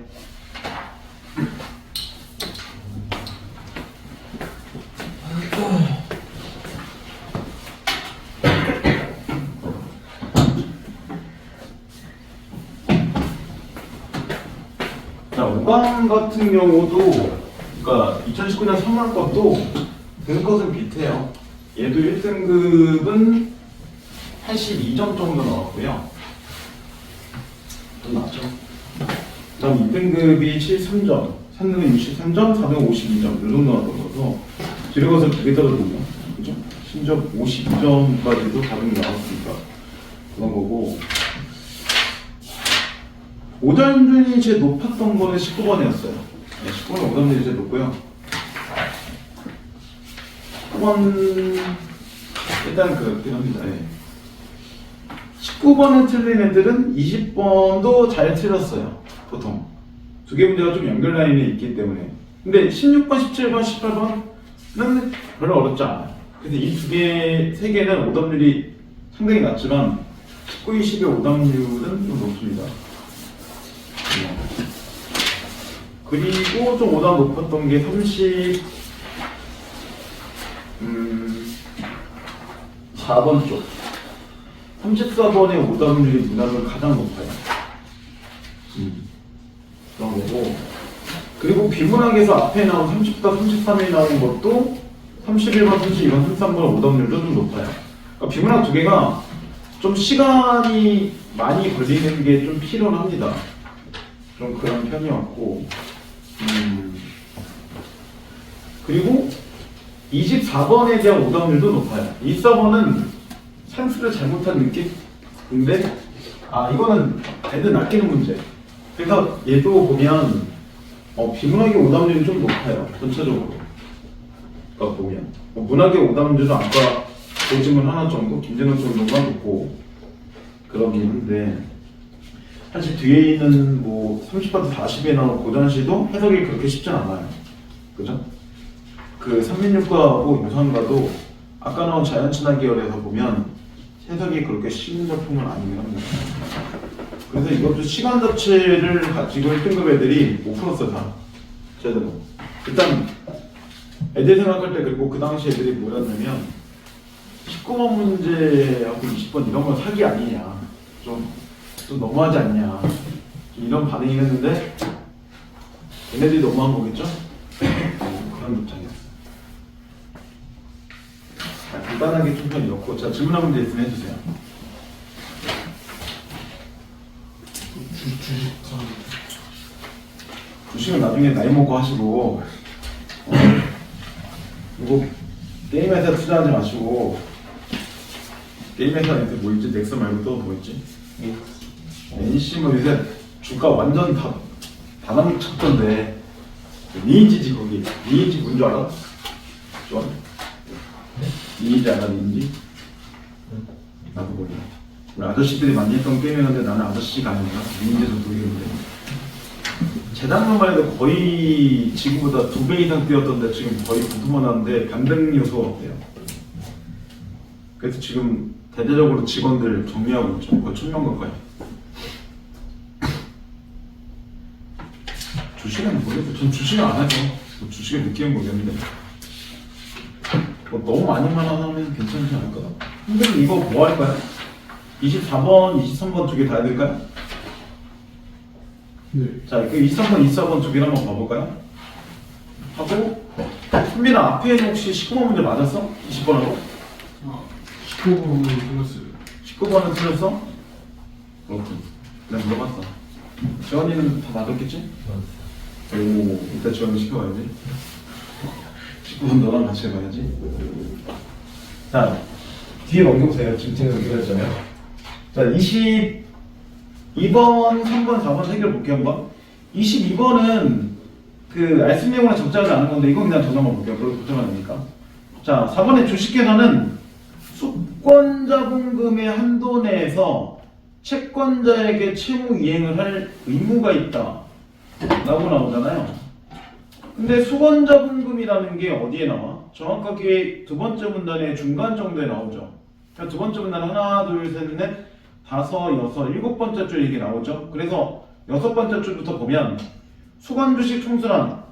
5강 같은 경우도 그러니까 2019년 3월 것도 등급컷은 비슷해요. 얘도 1등급은 82점 정도 나왔고요. 좀 나왔죠? 그다음 2등급이 73점, 3등급이 63점, 4등급 52점 이 정도 나왔던 거서 뒤로 가서 되게 떨어졌네요. 그죠? 심지어 52점까지도 다른 게 나왔으니까 그런 거고. 오답률이 제일 높았던 거는 19번이었어요. 네, 19번은 오답률이 제일 높고요. 19번 일단 그렇긴 합니다. 네. 19번을 틀린 애들은 20번도 잘 틀렸어요. 보통 두 개 문제가 좀 연결 라인에 있기 때문에. 근데 16번, 17번, 18번은 별로 어렵지 않아요. 그래서 이 두 개, 세 개는 오답률이 상당히 낮지만 19, 20의 오답률은 좀 높습니다. 그리고 좀 오답 높았던 게 4번 쪽. 34번의 오답률이 문학은 가장 높아요. 그런 거고. 그리고 비문학에서 앞에 나온 30과 33이 나온 것도 31번, 32번, 33번 오답률도 좀 높아요. 그러니까 비문학 두 개가 좀 시간이 많이 걸리는 게 좀 필요합니다. 좀 그런 편이었고. 그리고 24번에 대한 오답률도 높아요. 24번은 산수를 잘못한 느낌인데, 이거는 애들 낚이는 문제. 그래서 얘도 보면 비문학의 오답률이 좀 높아요. 전체적으로. 그러니까 보면 문학의 오답률은 아까 고지문 하나 정도, 김재현 정도가 높고 그러긴 한데, 사실 뒤에 있는 뭐 30부터 40에 나온 고전시도 해석이 그렇게 쉽진 않아요. 그죠? 그 삼민육과하고 유산과도 아까 나온 자연친화 계열에서 보면 해석이 그렇게 쉬운 작품은 아니긴 합니다. 그래서 이것도 시간 자체를 가지고 1등급 애들이 못 풀었어 다. 제대로. 일단 애들 생각할 때, 그리고 그 당시 애들이 뭐였냐면 19번 문제하고 20번 이런 건 사기 아니냐, 좀 너무하지 않냐, 이런 반응이 했는데 얘네들이 너무한 거겠죠? 그런 입장이었어요. 간단하게 총평 이렇고, 자, 질문한 문제 있으면 해주세요. 주식은 나중에 나이 먹고 하시고, 그리고 게임회사 투자하지 마시고. 게임회사한테 뭐 있지? 넥슨 말고 또 뭐 있지? NC 뭐 요새 주가 완전 다 바람 쳤던데. 니인지지 거기. 니인지 뭔 줄 알아? 좋아? 니인지 알아? 니인지? 나도 몰라. 우리 아저씨들이 많이 했던 게임이었는데 나는 아저씨가 아니라 니인지도 모르겠는데. 재작년만 해도 거의 지금보다 2배 이상 뛰었던데 지금 거의 부도만 하는데 반등 요소가 없대요. 그래서 지금 대대적으로 직원들 정리하고 있죠. 거의 1000명 가까이. 주식은 모르겠어요. 전 주식은 안 하죠. 뭐 주식의 느낌은 모르겠는데 뭐 너무 많이만 하면 괜찮지 않을까? 근데 이거 뭐 할까요? 24번, 23번 두 개 다 해야 될까요? 네. 자, 그 23번, 24번 두 개를 한번 봐볼까요? 하고, 선민아 앞에 혹시 19번 문제 맞았어? 20번하고? 19번은 틀렸어요. 19번은 틀렸어? 그렇군. 내가 물어봤어. 지원이는 다 맞았겠지? 오, 이따 지원이 시켜봐야지. 19번 너랑 같이 해봐야지. 자, 뒤에 넘겨보세요. 지금 제가 연결했잖아요. 자, 22번, 3번, 4번 해결 볼게요, 한번. 22번은 그 알쓸 내용이랑 적자를 아는 건데, 이건 그냥 전화만 볼게요. 그걸 걱정 안 하니까. 자, 4번의 주식계산은 수권자본금의 한도 내에서 채권자에게 채무 이행을 할 의무가 있다 라고 나오잖아요. 근데 수권자본금이라는 게 어디에 나와? 정확하게 두 번째 문단의 중간 정도에 나오죠. 그러니까 두 번째 문단 하나, 둘, 셋, 넷, 다섯, 여섯, 일곱 번째 줄 이게 나오죠. 그래서 여섯 번째 줄부터 보면 수권주식 총수란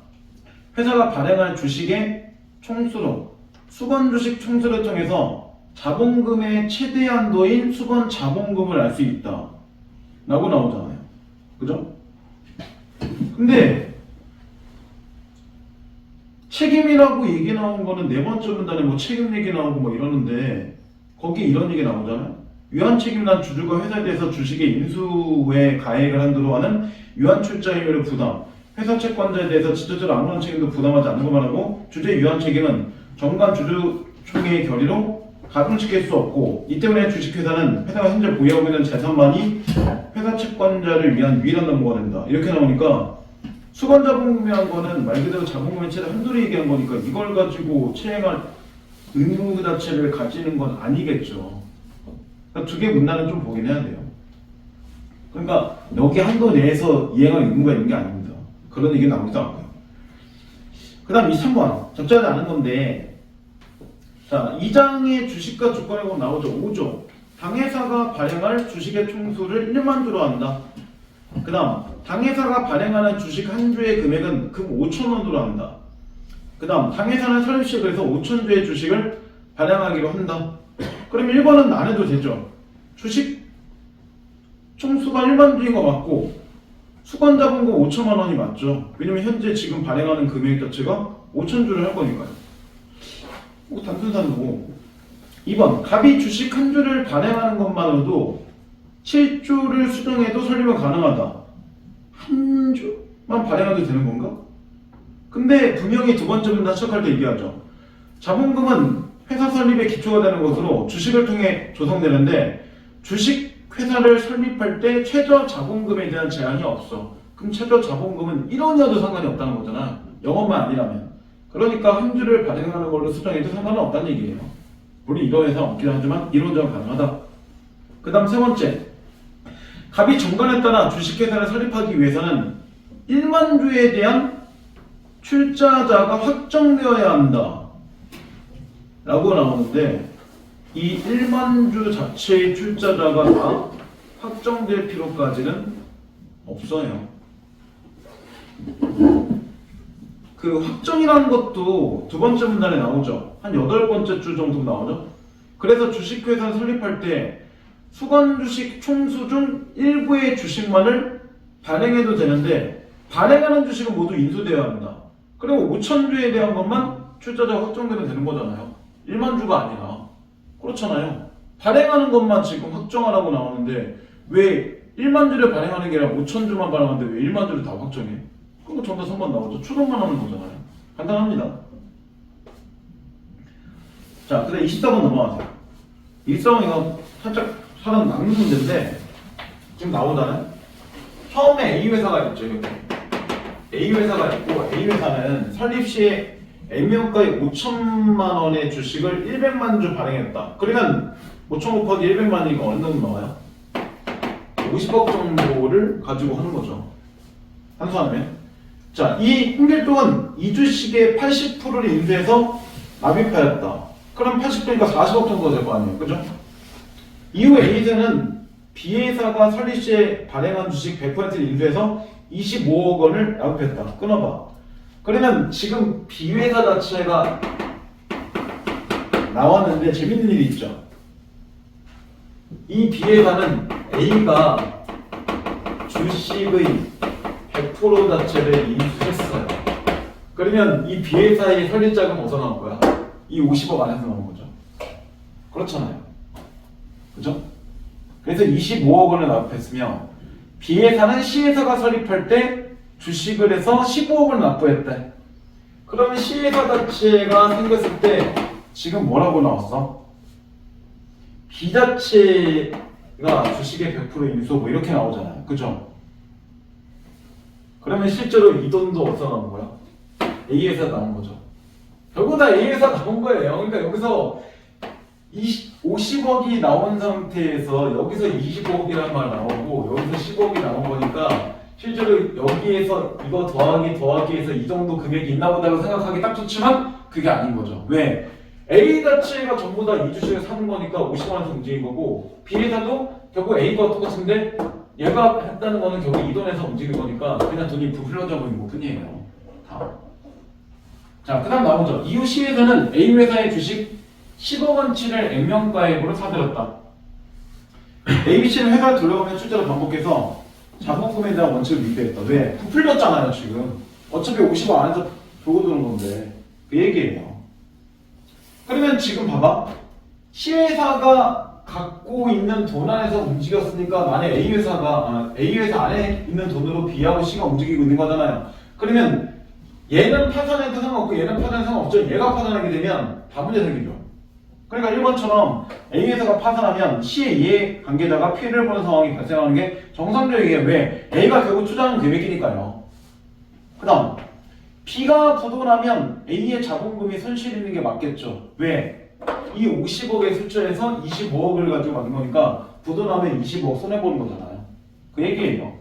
회사가 발행할 주식의 총수로 수권주식 총수를 통해서 자본금의 최대 한도인 수권 자본금을 알 수 있다 라고 나오잖아요. 그죠? 근데 책임이라고 얘기 나온 거는 네 번째 문단에 뭐 책임 얘기 나오고 뭐 이러는데 거기 이런 얘기 나오잖아요. 유한 책임난 주주가 회사에 대해서 주식의 인수에 가액을 한도로 하는 유한 출자 의무를 부담. 회사 채권자에 대해서 직접적으로 아무런 책임도 부담하지 않는 것만 하고 주주의 유한 책임은 정관 주주총회의 결의로 가중시킬 수 없고 이 때문에 주식회사는 회사가 현재 보유하고 있는 재산만이 회사 채권자를 위한 유일한 담보가 된다. 이렇게 나오니까 수건자본금이란 거는 말 그대로 자본금의 최대 한도를 얘기한 거니까 이걸 가지고 채행할 의무 자체를 가지는 건 아니겠죠. 그러니까 두 개 문단은 좀 보긴 해야 돼요. 그러니까 여기 한도 내에서 이행할 의무가 있는 게 아닙니다. 그런 얘기는 나오지도 않고요. 그 다음 23번 적절하지 않은 건데 자 2장의 주식과 주권에 보면 나오죠. 5조 당회사가 발행할 주식의 총수를 1만 주로 한다. 그 다음 당회사가 발행하는 주식 한 주의 금액은 금 5,000원으로 한다. 그 다음 당회사는 설립시에 그래서 5,000주의 주식을 발행하기로 한다. 그럼 1번은 안 해도 되죠. 주식 총수가 1만 주인 거 맞고 수권자본금 5천만 원이 맞죠. 왜냐면 현재 지금 발행하는 금액 자체가 5,000주를 할 거니까요. 뭐 단순산도고. 2번 갑이 주식 한 주를 발행하는 것만으로도 7주를 수정해도 설립은 가능하다. 한 주만 발행해도 되는 건가? 근데 분명히 두 번째 문단 시작할 때 얘기하죠. 자본금은 회사 설립의 기초가 되는 것으로 주식을 통해 조성되는데 주식 회사를 설립할 때 최저 자본금에 대한 제한이 없어. 그럼 최저 자본금은 1원이어도 상관이 없다는 거잖아. 영업만 아니라면. 그러니까 한 주를 발행하는 걸로 수정해도 상관은 없다는 얘기예요. 물론 이런 회사 없긴 하지만 이론적으로 가능하다. 그 다음 세 번째. 갑이 정관에 따라 주식회사를 설립하기 위해서는 1만 주에 대한 출자자가 확정되어야 한다. 라고 나오는데 이 1만 주 자체의 출자자가 다 확정될 필요까지는 없어요. 그 확정이라는 것도 두 번째 문단에 나오죠. 한 8번째 주 정도 나오죠. 그래서 주식회사를 설립할 때 수건주식 총수 중 일부의 주식만을 발행해도 되는데 발행하는 주식은 모두 인수되어야 한다. 그리고 5,000주에 대한 것만 출자자가 확정되면 되는 거잖아요. 1만 주가 아니라. 그렇잖아요. 발행하는 것만 지금 확정하라고 나오는데 왜 1만 주를 발행하는 게 아니라 5,000주만 발행하는데 왜 1만 주를 다 확정해? 그거 정답 3번 나오죠. 추론만 하는 거잖아요. 간단합니다. 자, 그 다음 24번 넘어가세요. 24번 이거 살짝 사람 낚는 문제인데 지금 나오잖아요. 처음에 A 회사가 있죠. 여기. A 회사가 있고 A 회사는 설립 시에 액면가의 5천만 원의 주식을 100만 주 발행했다. 그러면 5천 곱하기 100만이니까 어느 정도 나와요? 50억 정도를 가지고 하는 거죠. 한수하면. 자, 이 홍길동은 이 주식의 80%를 인수해서 납입하였다. 그럼 80%니까 40억 정도 될 거 아니에요. 그죠? 이후 A사는 B회사가 설립 시에 발행한 주식 100%를 인수해서 25억 원을 납입했다. 끊어봐. 그러면 지금 B회사 자체가 나왔는데 재밌는 일이 있죠. 이 B회사는 A가 주식의 100% 자체를 인수했어요. 그러면 이 B회사의 설립자금 어디서 나온 거야? 이 50억 안에서 나온 거죠. 그렇잖아요. 그죠? 그래서 25억 원을 납입했으며 B회사는 C회사가 설립할 때 주식을 해서 15억을 납부했대. 그러면 C회사 자체가 생겼을 때 지금 뭐라고 나왔어? B 자체가 주식의 100% 인수 뭐 이렇게 나오잖아요. 그죠? 그러면 실제로 이 돈도 어디서 나온 거야? A회사 나온 거죠. 결국 다 A회사 나온 거예요. 그러니까 여기서 50억이 나온 상태에서 여기서 25억이라는 말 나오고 여기서 10억이 나온 거니까 실제로 여기에서 이거 더하기 해서 이 정도 금액이 있나 보다고 생각하기 딱 좋지만 그게 아닌 거죠. 왜? A 자체가 전부 다 이 주식을 사는 거니까 50원에서 움직인 거고 B회사도 결국 A가 똑같은데 얘가 했다는 거는 결국 이 돈에서 움직인 거니까 그냥 돈이 흘러져 버린 것 뿐이에요. 다. 자, 그 다음 나오죠. 이후 C회사는 A회사의 주식 10억 원치를 액면가액으로 사들였다. ABC는 회사를 돌려가며 출자를 반복해서 자본금에 대한 원칙을 위배했다. 왜? 부풀렸잖아요 지금. 어차피 50억 안에서 보고 드는 건데 그 얘기예요. 그러면 지금 봐봐. C회사가 갖고 있는 돈 안에서 움직였으니까 만약 A 회사 안에 있는 돈으로 B하고 C가 움직이고 있는 거잖아요. 그러면 얘는 파산해도 상관없고 얘는 파산해도 상관없죠. 얘가 파산하게 되면 다 문제 생기죠. 그러니까 1번처럼 A 회사가 파산하면 C의 이해 관계자가 피해를 보는 상황이 발생하는 게 정상적이에요. 왜? A가 결국 투자하는 계획이니까요. 그 다음 B가 부도나면 A의 자본금이 손실 있는 게 맞겠죠. 왜? 이 50억의 숫자에서 25억을 가지고 만든 거니까 부도나면 25억 손해보는 거잖아요. 그 얘기예요.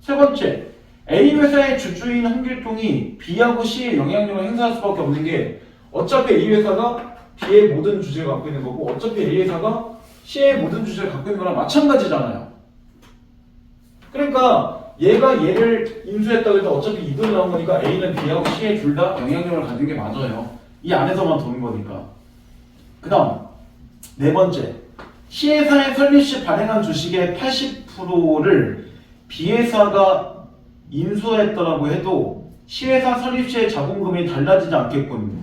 세 번째, A 회사의 주주인 홍길동이 B하고 C의 영향력을 행사할 수밖에 없는 게 어차피 A 회사가 B의 모든 주식을 갖고 있는 거고 어차피 A 회사가 C의 모든 주식을 갖고 있는 거랑 마찬가지잖아요. 그러니까 얘가 얘를 인수했다고 해도 어차피 이돈 나온 거니까 A는 B하고 C의 둘 다 영향력을 가지는 게 맞아요. 이 안에서만 도는 거니까. 그 다음 네 번째, C회사의 설립 시 발행한 주식의 80%를 B회사가 인수했더라고 해도 C회사 설립 시의 자본금이 달라지지 않겠군요.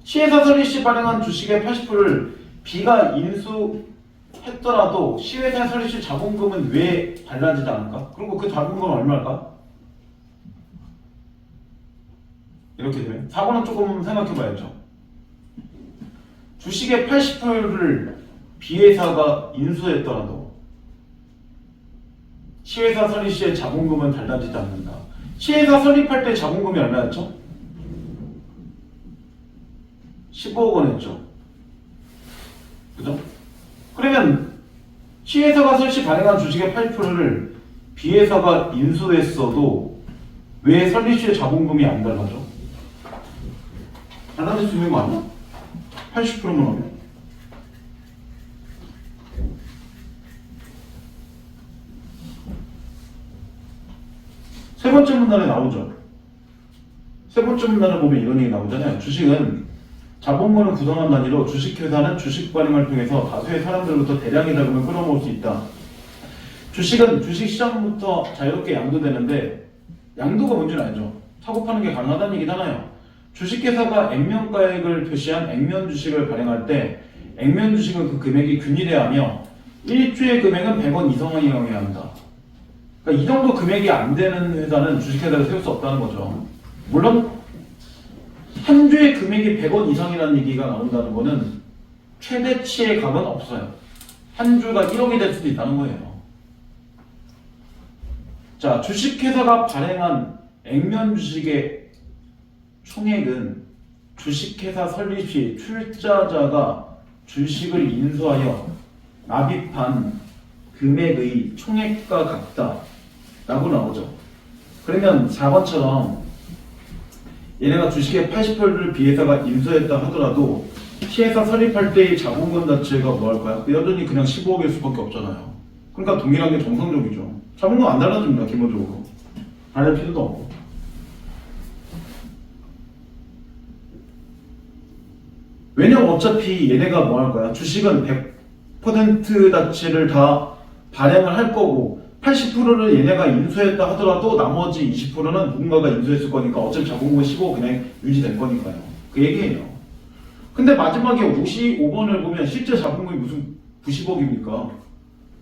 C회사 설립 시 발행한 주식의 80%를 B가 인수했더라도 C회사 설립 시 자본금은 왜 달라지지 않을까? 그리고 그 자본금은 얼마일까? 이렇게 되면 4번은 조금 생각해봐야죠. 주식의 80%를 B회사가 인수했더라도 C회사 설립 시의 자본금은 달라지지 않는다. C회사 설립할 때 자본금이 얼마였죠? 15억 원이었죠. 그죠? 그러면 C회사가 설치 발행한 주식의 8%를 B회사가 인수했어도 왜 설립 시의 자본금이 안 달라져? 달라질 수 있는 거 아니야? 80%만 하면? 세 번째 문단에 나오죠. 세 번째 문단을 보면 이런 얘기 나오잖아요. 주식은 자본금을 구성한 단위로 주식회사는 주식 발행을 통해서 다수의 사람들로부터 대량의 자금을 끌어모을 수 있다. 주식은 주식시장부터 자유롭게 양도되는데 양도가 뭔지는 알죠? 사고 파는 게 가능하다는 얘기잖아요. 주식회사가 액면가액을 표시한 액면 주식을 발행할 때 액면 주식은 그 금액이 균일해야 하며 1주의 금액은 100원 이상이어야 한다. 그러니까 이 정도 금액이 안 되는 회사는 주식회사를 세울 수 없다는 거죠. 물론 한 주의 금액이 100원 이상이라는 얘기가 나온다는 거는 최대치의 값은 없어요. 한 주가 1억이 될 수도 있다는 거예요. 자, 주식회사가 발행한 액면 주식의 총액은 주식회사 설립 시 출자자가 주식을 인수하여 납입한 금액의 총액과 같다 라고 나오죠. 그러면 4번처럼 얘네가 주식의 80%를 B회사가 인수했다 하더라도 C회사 설립할 때의 자본금 자체가 뭐 할까요? 여전히 그냥 15억일 수밖에 없잖아요. 그러니까 동일한 게 정상적이죠. 자본금 안 달라집니다. 기본적으로 달릴 필요도 없고. 왜냐면 어차피 얘네가 뭐 할 거야? 주식은 100% 자체를 다 발행을 할 거고 80%를 얘네가 인수했다 하더라도 나머지 20%는 누군가가 인수했을 거니까 어차피 자본금은 15억 그냥 유지될 거니까요. 그 얘기예요. 근데 마지막에 55번을 보면 실제 자본금이 무슨 90억입니까?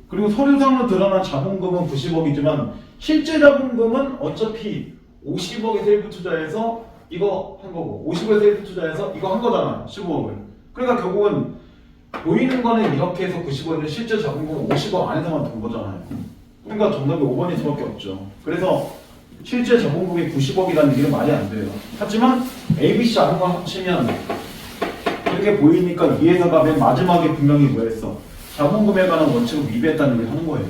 그리고 서류상으로 드러난 자본금은 90억이지만 실제 자본금은 어차피 50억에서 일부 투자해서 이거 한 거고 50억에서 일부 투자해서 이거 한 거잖아. 15억을. 그러니까 결국은 보이는 거는 이렇게 해서 90억인데 실제 자본금은 50억 안에서만 든 거잖아요. 그러니까 정답이 5번일 수밖에 없죠. 그래서 실제 자본금이 90억이라는 얘기는 말이 안 돼요. 하지만 ABC 아는 걸 합치면 이렇게 보이니까 위에다가 맨 마지막에 분명히 뭐였어? 자본금에 관한 원칙을 위배했다는 얘기를 하는 거예요.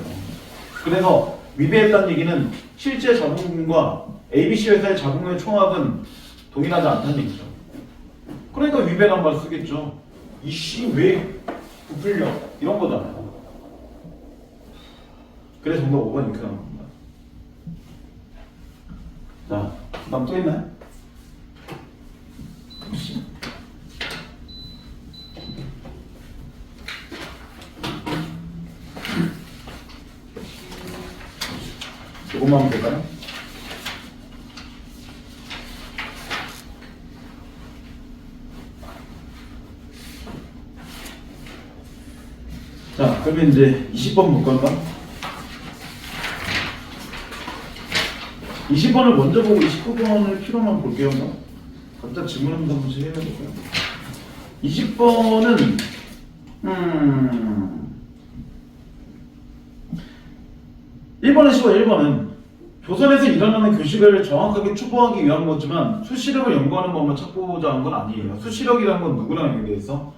그래서 위배했다는 얘기는 실제 자본금과 ABC 회사의 자본금의 총합은 동일하지 않다는 얘기죠. 그러니까 위배란 말 쓰겠죠. 이씨 왜 부풀려? 이런 거잖아요. 그래서 정답 5번 이렇게 나온 겁니다. 자, 다음 또 있나요? 이것만 하면 될까요? 자, 그러면 이제 20번 볼까? 20번을 먼저 보고 29번을 필요만 볼게요. 각자 질문 한 번씩 해볼까요? 20번은 1번은 쉬워. 1번은 조선에서 일어나는 교식을 정확하게 추구하기 위한 거지만 수시력을 연구하는 법만 찾고자 한 건 아니에요. 수시력이라는 건 누구랑 연결돼 있어?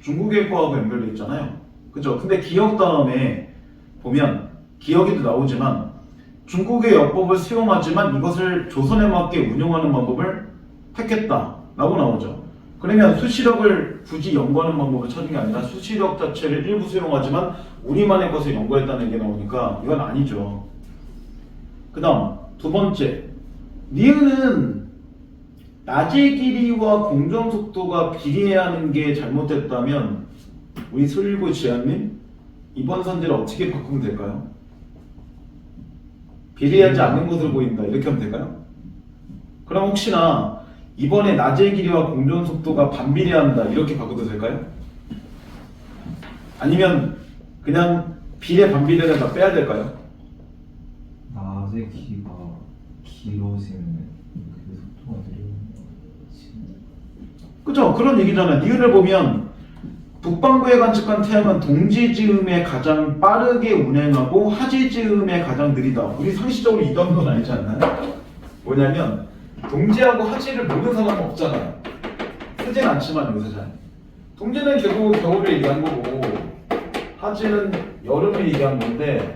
중국의 과하고 연결돼 있잖아요. 그죠? 근데 기억 다음에 보면 기억에도 나오지만 중국의 역법을 수용하지만 이것을 조선에 맞게 운용하는 방법을 택했다라고 나오죠. 그러면 수시력을 굳이 연구하는 방법을 찾은 게 아니라 수시력 자체를 일부 수용하지만 우리만의 것을 연구했다는 게 나오니까 이건 아니죠. 그 다음 두 번째, 니은은 낮의 길이와 공전 속도가 비례하는 게 잘못됐다면 우리 슬고 지아님 이번 선지를 어떻게 바꾸면 될까요? 비례하지 않는 것으로 보인다 이렇게 하면 될까요? 그럼 혹시나 이번에 낮의 길이와 공전 속도가 반비례한다 이렇게 바꿔도 될까요? 아니면 그냥 비례 반비례를 다 빼야 될까요? 낮의 길이가 길어지면 그 속도가 느려지는. 그죠? 그런 얘기잖아요. 니은을 보면 북반구에 관측한 태양은 동지즈음에 가장 빠르게 운행하고 하지즈음에 가장 느리다. 우리 상식적으로 이던 건 알지 않나요? 뭐냐면 동지하고 하지를 모르는 사람은 없잖아요. 쓰진 않지만 여기서 잘. 동지는 결국 겨울을 얘기한 거고 하지는 여름을 얘기한 건데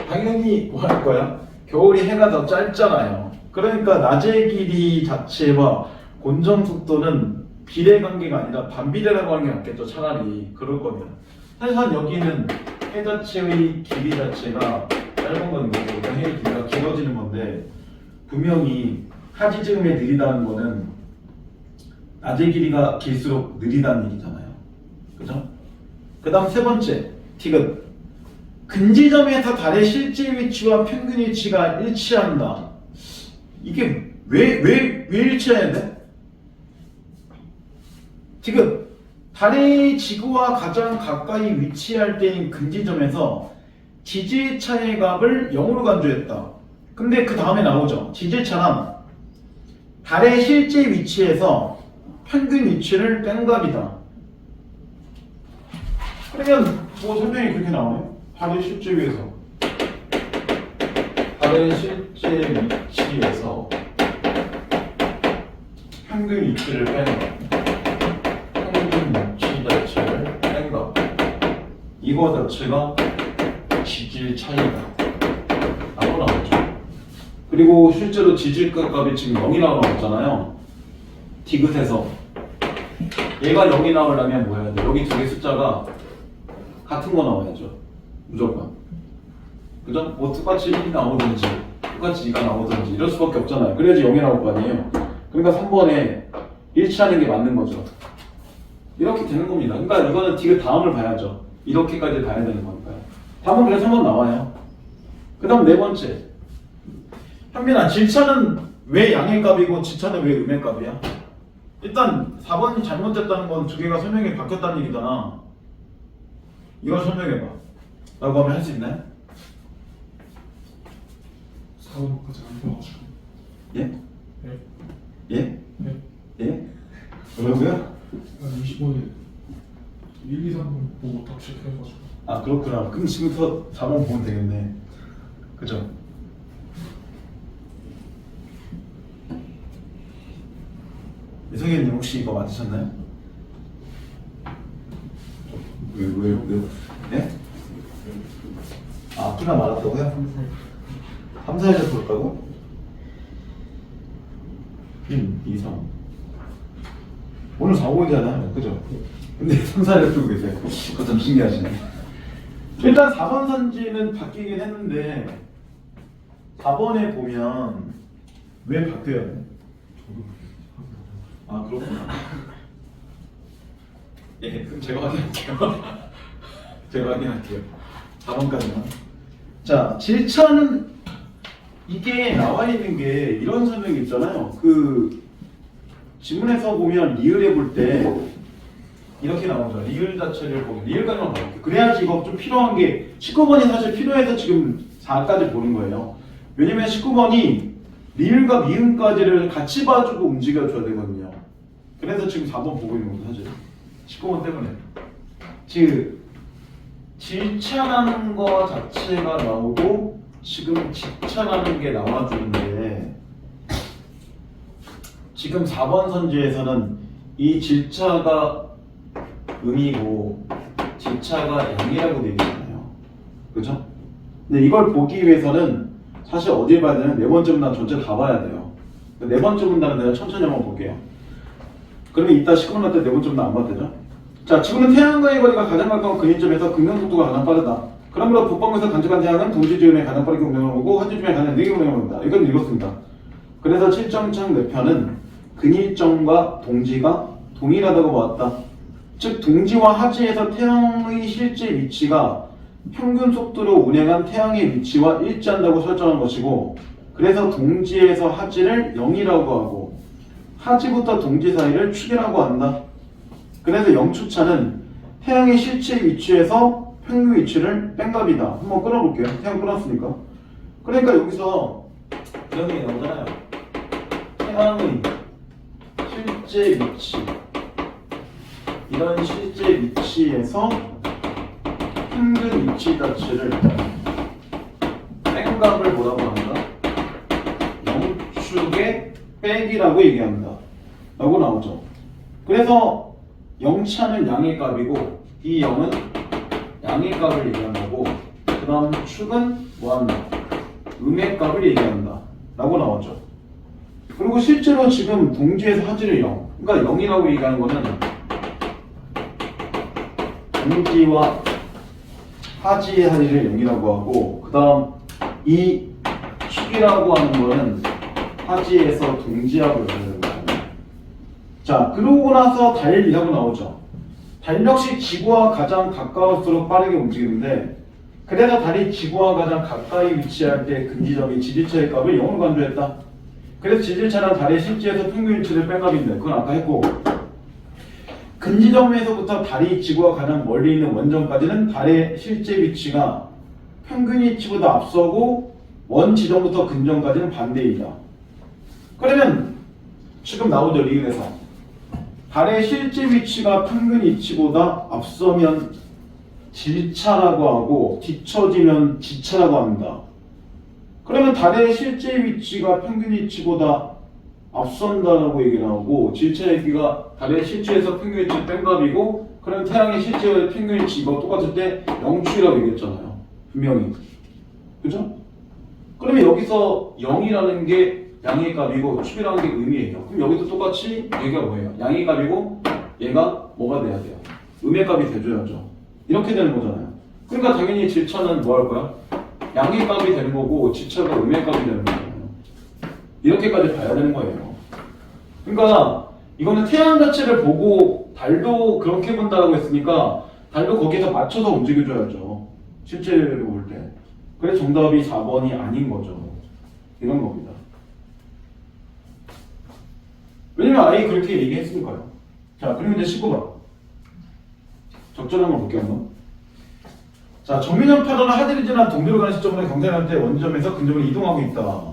당연히 뭐 할 거야? 겨울이 해가 더 짧잖아요. 그러니까 낮의 길이 자체와 곤전 속도는 비례 관계가 아니라 반비례라고 하는 게 낫겠죠. 차라리 그럴 거면. 하지만 여기는 해 자체의 길이 자체가 짧은 건 거고 해의 길이가 길어지는 건데 분명히 하지즈음에 느리다는 거는 낮의 길이가 길수록 느리다는 얘기잖아요. 그죠? 그 다음 세 번째 티귿. 근지점에서 달의 실제 위치와 평균 위치가 일치한다. 이게 왜 일치해야 돼? 지금 달이 지구와 가장 가까이 위치할 때인 근지점에서 지질차의 값을 0으로 간주했다. 근데 그 다음에 나오죠. 지질차는 달의 실제 위치에서 평균 위치를 뺀 값이다. 그러면 뭐 설명이 그렇게 나오네요. 달의 실제 위에서 달의 실제 위치에서 평균 위치를 뺀 값. 위치 자체를 뺀 것. 이거 자체가 지질 차이다 라고 나오죠. 그리고 실제로 지질값 값이 지금 0이라고 나왔잖아요. 디귿에서 얘가 0이 나오려면 뭐 해야 돼? 여기 두 개 숫자가 같은 거 나와야죠. 무조건. 그죠? 뭐 똑같이 1이 나오든지 똑같이 2가 나오든지 이럴 수밖에 없잖아요. 그래야지 0이 나올 거 아니에요. 그러니까 3번에 일치하는 게 맞는 거죠. 이렇게 되는 겁니다. 그러니까 이거는 디귿 다음을 봐야죠. 이렇게까지 봐야 되는 거니까요. 답은 그래서 한번 나와요. 그 다음 네 번째. 현빈아, 질차는 왜 양의 값이고 지차는 왜 음의 값이야? 일단 4번이 잘못됐다는 건 두 개가 설명이 바뀌었다는 얘기잖아. 이걸 설명해봐. 라고 하면 할 수 있나요? 4번까지 안 보아가지고. 예? 네. 예? 네. 예? 뭐라고요? 20번에 1, 2, 3번 보고 딱 체크해가지고. 아, 그렇구나. 그럼 지금부터 4번 보면 되겠네. 그죠? 이성현님 혹시 이거 맞으셨나요? 왜? 예? 아, 투나 말았다고요? 3, 4에서 볼까고? 2, 3 오늘 4, 5일이잖아요. 그죠? 근데 3, 4를 쓰고 계세요. 그거 좀 신기하시네. 일단 4번 선지는 바뀌긴 했는데 4번에 보면 왜 바뀌어야 돼? 아, 그렇구나. 예, 그럼 제가 확인할게요. 제가 확인할게요. 4번까지만. 자, 질차는 이게 나와 있는 게 이런 설명이 있잖아요. 그 지문에서 보면 리을 해볼 때 이렇게 나오죠. 리을 자체를 보면 리을까지만 봐볼게요. 그래야지 이거 좀 필요한 게 19번이 사실 필요해서 지금 4까지 보는 거예요. 왜냐면 19번이 리을과 미음까지를 같이 봐주고 움직여줘야 되거든요. 그래서 지금 4번 보고 있는 거죠, 사실. 19번 때문에. 즉 질차라는 거 자체가 나오고 지금 직차라는 게 나와주는데 지금 4번 선지에서는 이 질차가 음이고 질차가 양이라고 되어 있잖아요. 그죠? 근데 이걸 보기 위해서는 사실 어딜 봐야 되냐면 네 번째 문단 전체 다 봐야 돼요. 네 번째 문단은 내가 천천히 한번 볼게요. 그러면 이따 19분 때 네 번째 문단 안 봐도 되죠? 자, 지구는 태양과의 거리가 가장 가까운 근위점에서 긍정 속도가 가장 빠르다. 그러므로 북방에서 간직한 태양은 동지지음에 가장 빠르게 운동을 오고 한지지음에 가장 느리게 운동을 합니다. 이건 읽었습니다. 그래서 7점창 뇌편은 근일점과 동지가 동일하다고 보았다. 즉 동지와 하지에서 태양의 실제 위치가 평균 속도로 운행한 태양의 위치와 일치한다고 설정한 것이고 그래서 동지에서 하지를 0이라고 하고 하지부터 동지 사이를 축이라고 한다. 그래서 0추차는 태양의 실제 위치에서 평균 위치를 뺀 값이다. 한번 끊어볼게요. 태양 끊었으니까. 그러니까 여기서 이런 게 나오잖아요. 태양의 실제 위치 이런 실제 위치에서 평균 위치 자체를 뺀 값을 뭐라고 합니다? 0축의 빼기라고 얘기합니다. 라고 나오죠. 그래서 0차는 양의 값이고 이 0은 양의 값을 얘기한다고 그 다음 축은 뭐한다? 음의 값을 얘기한다 라고 나오죠. 그리고 실제로 지금 동지에서 하지를 0 그러니까 0이라고 얘기하는 거는 동지와 하지의 하지를 0이라고 하고 그 다음 이 축이라고 하는 거는 하지에서 동지하고 연결되는 거예요. 자, 그러고 나서 달이라고 나오죠. 달 역시 지구와 가장 가까울수록 빠르게 움직이는데 그래서 달이 지구와 가장 가까이 위치할 때 근지점이 지질차의 값을 0으로 간주했다. 그래서 지질차는 달의 실제에서 평균 위치를 뺀 값인데 그건 아까 했고 근지점에서부터 달이 지구와 가장 멀리 있는 원점까지는 달의 실제 위치가 평균 위치보다 앞서고 원 지점부터 근점까지는 반대이다. 그러면 지금 나오죠. 리을에서 달의 실제 위치가 평균 위치보다 앞서면 질차라고 하고 뒤처지면 지차라고 합니다. 그러면 달의 실제 위치가 평균 위치보다 앞선다라고 얘기 나오고 질차 얘기가 달의 실제에서 평균 위치 뺀 값이고 그럼 태양의 실제의 평균 위치 이거 똑같을 때 0축이라고 얘기했잖아요. 분명히. 그죠? 그러면 여기서 0이라는 게 양의 값이고 축이라는 게 음이에요. 그럼 여기도 똑같이 얘가 뭐예요? 양의 값이고 얘가 뭐가 돼야 돼요? 음의 값이 돼줘야죠. 이렇게 되는 거잖아요. 그러니까 당연히 질차는 뭐 할 거야? 양의 값이 되는 거고 질차가 음의 값이 되는 거잖아요. 이렇게까지 봐야 되는 거예요. 그러니까 이거는 태양 자체를 보고 달도 그렇게 본다라고 했으니까 달도 거기에서 맞춰서 움직여줘야죠. 실제로 볼 때. 그래서 정답이 4번이 아닌 거죠. 이런 겁니다. 왜냐면 아예 그렇게 얘기했으니까요. 자, 그리고 이제 19번. 적절 한번 볼게요, 한번. 자, 정면형 파도는 하늘이 지난 동대로 가는 시점으로 경사할 때 원점에서 근점으로 이동하고 있다.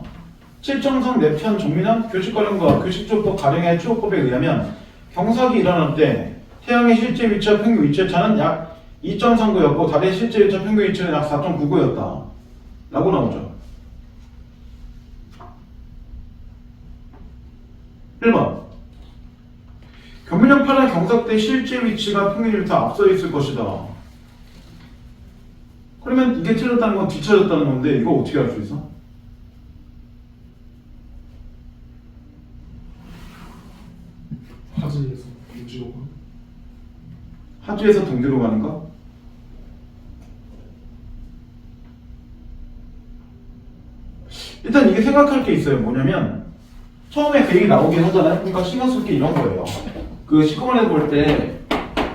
7정성 내편 정면형 교식관련과 교식조법 가령의 추호법에 의하면 경사기 일어날 때 태양의 실제 위치와 평균 위치의 차는 약 2.39였고 달의 실제 위치와 평균 위치는 약 4.99였다. 라고 나오죠. 1번 견면형 파란 경사 때 실제 위치가 평균일보다 앞서 있을 것이다. 그러면 이게 틀렸다는 건 뒤쳐졌다는 건데 이거 어떻게 알 수 있어? 하지에서 동지로 가는 하지에서 동지로 가는가? 일단 이게 생각할 게 있어요. 뭐냐면 처음에 그 얘기 나오긴 하잖아요. 그러니까 신경 쓸 게 이런 거예요. 그 19번에 볼 때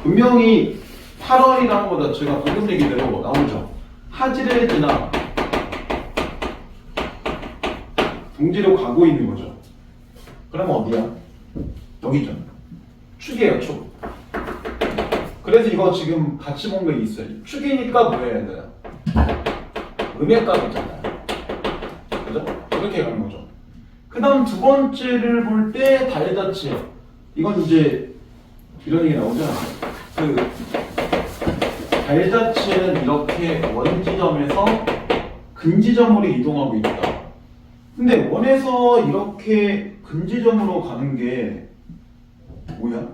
분명히 8월이라는 거 자체가 방금 얘기대로 나오죠. 하지를 지나 동지로 가고 있는 거죠. 그러면 어디야? 여기죠. 축이에요, 축. 그래서 이거 지금 같이 본 게 있어요. 축이니까 뭐 해야 돼요? 음역값 있잖아요. 그죠? 이렇게 가는 거죠. 그 다음 두 번째를 볼 때 달자치. 이건 이제 이런 얘기 나오잖아요. 그 달자치는 이렇게 원지점에서 근지점으로 이동하고 있다. 근데 원에서 이렇게 근지점으로 가는 게 뭐야?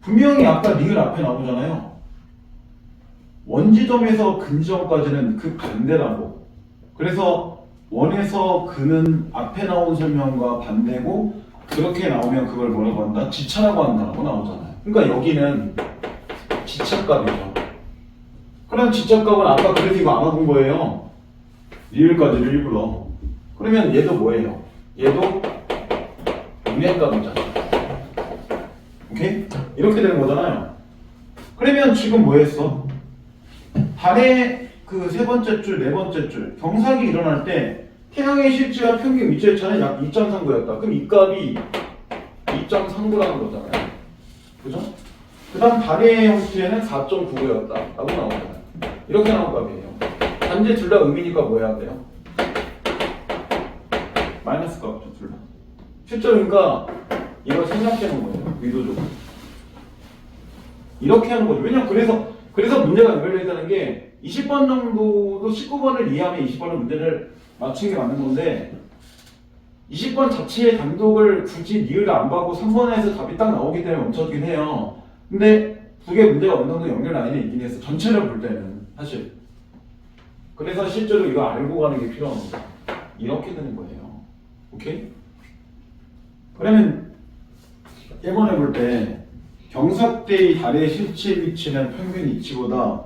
분명히 아까 리을 앞에 나오잖아요. 원지점에서 근지점까지는 그 반대라고. 그래서 원에서 근은 앞에 나온 설명과 반대고 그렇게 나오면 그걸 뭐라고 한다? 지차라고 한다라고 나오잖아요. 그러니까 여기는 지차값이죠. 그럼 지차값은 아까 그래서 이거 안 해본 거예요. 리을까지를 일부러. 그러면 얘도 뭐예요? 얘도 음역값이잖아요. 오케이? 이렇게 되는 거잖아요. 그러면 지금 뭐 했어? 달의 그 세 번째 줄, 네 번째 줄 경삭이 일어날 때 태양의 실제와 평균 위치의 차는 약 2.39였다. 그럼 이 값이 2.39라는 거잖아요. 그죠? 그 다음 달의 형태는 4.95였다. 라고 나오잖아요. 이렇게 나온 값이에요. 단지 둘 다 음이니까 뭐 해야 돼요? 마이너스 값이죠, 둘 다. 실제로 그러니까 이걸 생략해 놓은 거예요. 의도적으로. 이렇게 하는 거죠. 왜냐면 그래서 문제가 연결되어 있다는 게 20번 정도도 19번을 이해하면 20번은 문제를 맞추는 게 맞는 건데 20번 자체의 단독을 굳이 리을을 안 봐고 3번에서 답이 딱 나오기 때문에 멈춰주긴 해요. 근데 두 개 문제가 어느 정도 연결 라인에 있긴 해서 전체를 볼 때는 사실 그래서 실제로 이거 알고 가는 게 필요한 거죠. 이렇게 되는 거예요. 오케이? 그러면 1번에 볼 때 경삭대의 달의 실제 위치는 평균 위치보다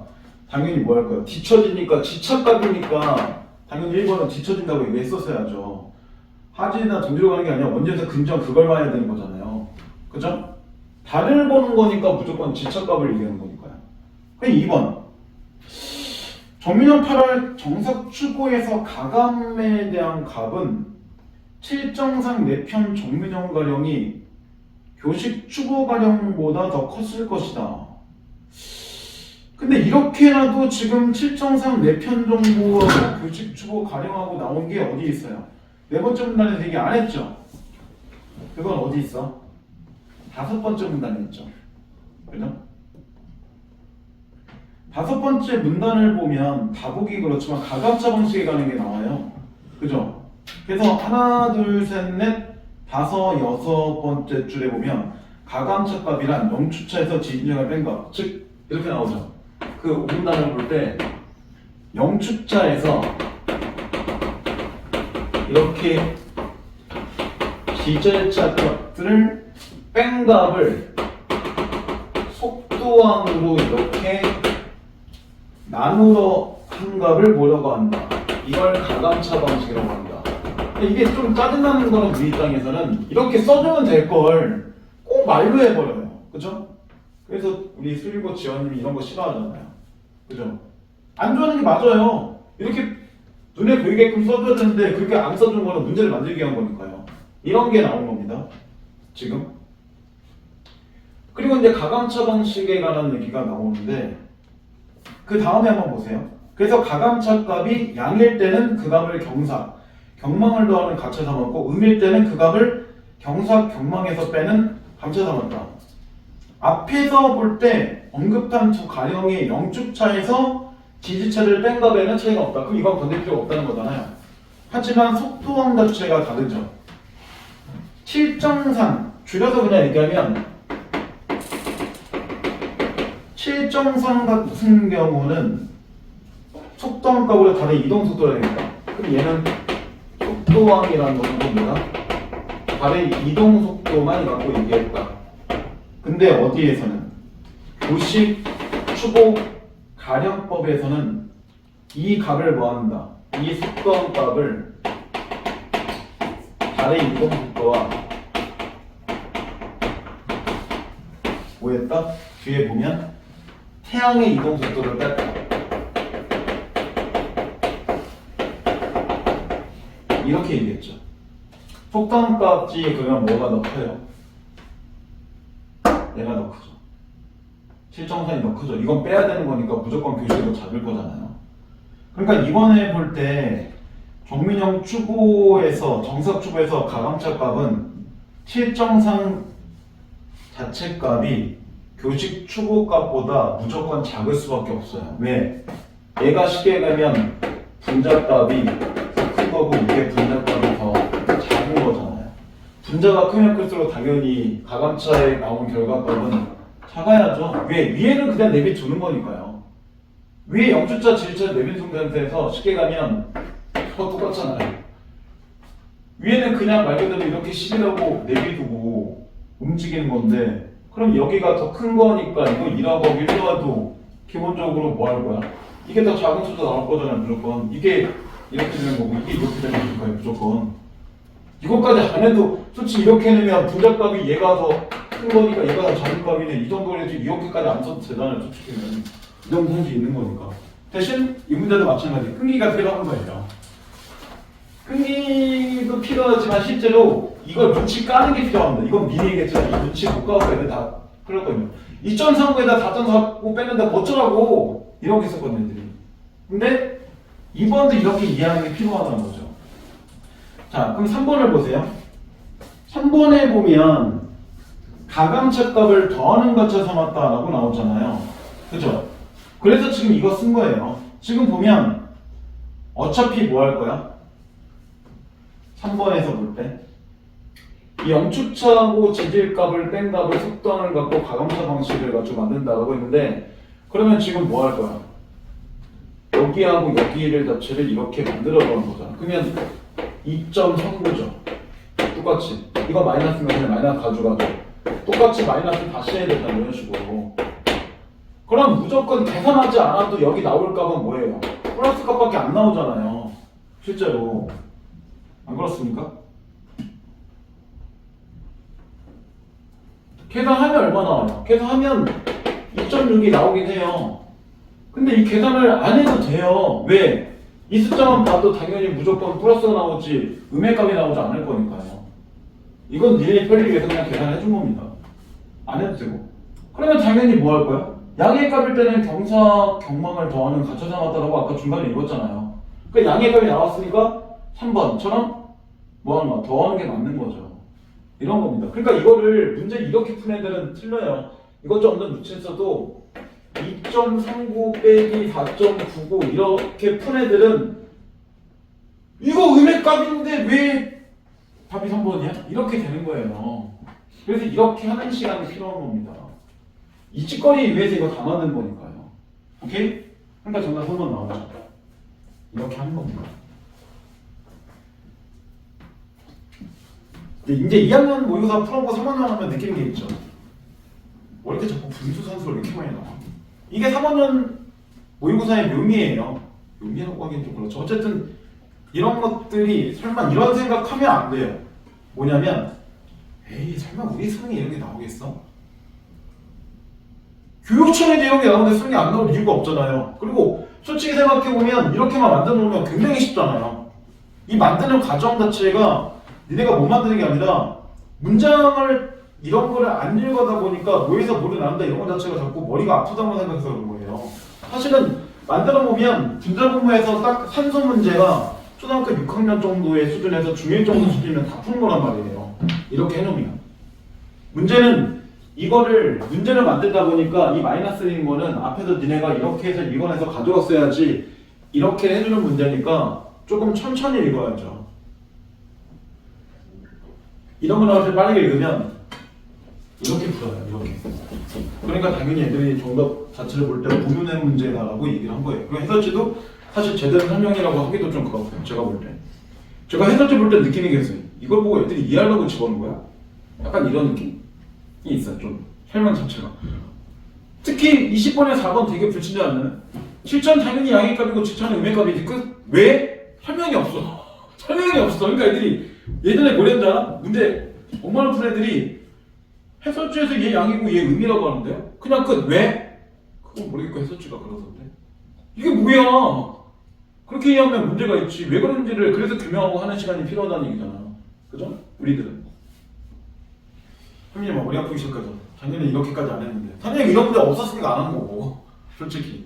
당연히 뭐 할 거야? 뒤처지니까 지차값이니까 당연히 1번은 뒤처진다고 얘기했었어야죠. 하진이나 동지로 가는 게 아니라 원지에서 근점 그걸 봐야 되는 거잖아요. 그죠? 달을 보는 거니까 무조건 지차값을 얘기하는 거니까요. 그럼 2번 정민형 8월 정석 추구에서 가감에 대한 값은 칠정상 내편 정민형 가령이 교식 추구 가령보다 더 컸을 것이다. 근데 이렇게라도 지금 칠정상 내편 정보하고 교식 추구 가령하고 나온 게 어디 있어요? 네 번째 문단에서 얘기 안 했죠? 그건 어디 있어? 다섯 번째 문단에 있죠. 그죠? 다섯 번째 문단을 보면 다 보기 그렇지만 가감차 방식에 가는 게 나와요. 그죠? 그래서 하나, 둘, 셋, 넷, 다섯, 여섯 번째 줄에 보면 가감차 값이란 영축차에서 지진정을 뺀 값, 즉 이렇게 나오죠. 그 문단을 볼 때 영축차에서 이렇게 지절차 값들을 뺀 값을 속도항으로 이렇게 나누어 한 값을 뭐라고 한다. 이걸 가감차 방식이라고 한다. 이게 좀 짜증나는 거는 우리 입장에서는 이렇게 써주면 될 걸 꼭 말로 해버려요. 그죠? 그래서 우리 수일고 지원님이 이런 거 싫어하잖아요. 그죠? 안 좋아하는 게 맞아요. 이렇게 눈에 보이게끔 써줘야 되는데 그렇게 안 써준 거는 문제를 만들게 한 거니까요. 이런 게 나온 겁니다. 지금. 그리고 이제 가감차 방식에 관한 얘기가 나오는데 그 다음에 한번 보세요. 그래서 가감차 값이 양일 때는 그 값을 경삭, 경망을 더하는 가차 삼았고 음일 때는 그 값을 경삭, 경망에서 빼는 감차 삼았다. 앞에서 볼 때 언급한 두 가령의 영축차에서 지지차를 뺀 값에는 차이가 없다. 그럼 이건 건들 필요가 없다는 거잖아요. 하지만 속도항 자체가 다르죠. 칠정상, 줄여서 그냥 얘기하면 칠정상 같은 경우는 속도항 값으로 다른 이동 속도라 되니까 그럼 얘는 속도항이라는 것은 뭐야? 달의 이동 속도만 갖고 얘기했다. 근데 어디에서는 교식 추보 가령법에서는 이 값을 뭐한다? 이 속도항 값을 달의 이동 속도와 뭐야? 했다? 뒤에 보면 태양의 이동 속도를 뺐다. 이렇게 얘기했죠. 속담값지 그러면 뭐가 더 커요? 얘가 더 크죠. 실정선이 더 크죠. 이건 빼야 되는 거니까 무조건 교실로 잡을 거잖아요. 그러니까 이번에 볼 때 정민형 추구에서 정석 추구에서 가감차 값은 실정상 자체 값이 교식 추구 값보다 무조건 작을 수밖에 없어요. 왜? 얘가 쉽게 가면 분자 값이 큰 거고 이게 분자 값이 더 작은 거잖아요. 분자가 크면 클수록 당연히 가감차에 나온 결과값은 작아야죠. 왜? 위에는 그냥 내비두는 거니까요. 위에 0주차, 7주차 내비둔 상태에서 쉽게 가면 똑같잖아요. 위에는 그냥 말 그대로 이렇게 10이라고 내비두고 움직이는 건데 그럼 여기가 더 큰 거니까 이거 1하고 1더해도 기본적으로 뭐 할 거야? 이게 더 작은 숫자 나올 거잖아요. 무조건 이게 이렇게 되는 거고 이게 이렇게 되는 거니까요. 무조건 이것까지 안 해도 솔직히 이렇게 내면 분자값이 얘가 더 큰 거니까 얘가 더 작은 값이네. 이 정도로 해도 이렇게까지 안 써도 되잖아요. 솔직히는 이 정도 할수 있는 거니까. 대신 이 문제도 마찬가지 끈기가 필요한 거예요. 끈기도 필요하지만 실제로 이걸 눈치 까는 게 필요합니다. 이건 미리 얘기했잖아요. 이 눈치 못 까고 애들 다 그랬거든요. 2.39에다 4.49 뺐는데 어쩌라고 이렇게 썼거든요. 애들이. 근데 2번도 이렇게 이해하는 게 필요하다는 거죠. 자, 그럼 3번을 보세요. 3번에 보면 가감차 값을 더하는 것처 삼았다라고 나오잖아요. 그죠? 그래서 지금 이거 쓴 거예요. 지금 보면 어차피 뭐 할 거야? 3번에서 볼 때 이 0주차하고 지질값을 뺀 값을 속도항을 갖고 가감차 방식을 가지고 만든다고 했는데 그러면 지금 뭐 할 거야? 여기하고 여기를 자체를 이렇게 만들어 보는 거잖아. 그러면 2.39죠. 똑같이 이거 마이너스면 그냥 마이너스 가져가죠. 똑같이 마이너스 다시 해야 된다 이런 식으로. 그럼 무조건 계산하지 않아도 여기 나올 값은 뭐예요? 플러스 값밖에 안 나오잖아요. 실제로 안 그렇습니까? 계산하면 얼마 나와요? 계산하면 2.6이 나오긴 해요. 근데 이 계산을 안 해도 돼요. 왜? 이 숫자만 봐도 당연히 무조건 플러스가 나오지 음의 값이 나오지 않을 거니까요. 이건 니네 편리를 위해서 그냥 계산해 준 겁니다. 안 해도 되고. 그러면 당연히 뭐 할 거야? 양의 값일 때는 경사, 경망을 더하는 가처 삼았다라고 아까 중간에 읽었잖아요. 그러니까 양의 값이 나왔으니까 3번처럼 뭐 하는 거야? 더하는 게 맞는 거죠. 이런 겁니다. 그러니까 이거를 문제 이렇게 푼 애들은 틀려요. 이것 없는 루틴 써도 2.39 빼기 4.99 이렇게 푼 애들은 이거 음의 값인데 왜 답이 3번이야? 이렇게 되는 거예요. 그래서 이렇게 하는 시간이 필요한 겁니다. 이 찌꺼리 위해서 이거 다 만든 거니까요. 오케이? 그러니까 정답 3번 나오죠. 이렇게 하는 겁니다. 이제 2학년 모의고사 풀어보고 3학년 하면 느끼는 게 있죠. 왜 이렇게 자꾸 분수 산수가 이렇게 많이 나와? 이게 3학년 모의고사의 묘미예요. 묘미라고 하기엔 좀 그렇죠. 어쨌든 이런 것들이 설마 이런 생각하면 안 돼요. 뭐냐면 에이 설마 우리 수능에 이런 게 나오겠어? 교육청에도 이런 게 나오는데 수능이 안 나올 이유가 없잖아요. 그리고 솔직히 생각해보면 이렇게만 만들어 놓으면 굉장히 쉽잖아요. 이 만드는 과정 자체가 니네가 못 만드는 게 아니라 문장을 이런 거를 안 읽어다 보니까 뭐에서 뭐를 나온다 이런 것 자체가 자꾸 머리가 아프다고 생각해서 그런 거예요. 사실은 만들어 보면 분자 공부에서 딱 산수 문제가 초등학교 6학년 정도의 수준에서 중1 정도 수준이면 다 푸는 거란 말이에요. 이렇게 해놓으면. 문제는 이거를 문제를 만들다 보니까 이 마이너스인 거는 앞에서 니네가 이렇게 해서 읽어내서 가져왔어야지 이렇게 해주는 문제니까 조금 천천히 읽어야죠. 이런 거 나올 때 빠르게 읽으면 이렇게 풀어요. 이렇게. 그러니까 당연히 애들이 정답 자체를 볼 때 고민의 문제다라고 얘기를 한 거예요. 그리고 해설지도 사실 제대로 설명이라고 하기도 좀 그렇고요. 제가 볼 때. 제가 해설지 볼 때 느끼는 게 있어요. 이걸 보고 애들이 이해하려고 집어넣은 거야? 약간 이런 느낌이 있어요. 좀 설명 자체가. 특히 20번에 4번 되게 불친절 않나요? 7천 당연히 양의 값이고 7천은 음의 값이지 끝? 왜? 설명이 없어. 설명이 없어. 그러니까 애들이 예전에 뭐랬나? 문제 엄마를 푼 애들이 해설지에서 얘 양이고 얘 음이라고 하는데요? 그냥 끝. 왜? 그건 모르겠고 해설지가 그러던데. 이게 뭐야? 그렇게 이해하면 문제가 있지. 왜 그런지를 그래서 규명하고 하는 시간이 필요하다는 얘기잖아. 그죠? 우리들은. 선생님 머리 아프기 시작하죠. 작년에 이렇게까지 안 했는데. 선생님 이런 문제 없었으니까 안 한 거고. 솔직히.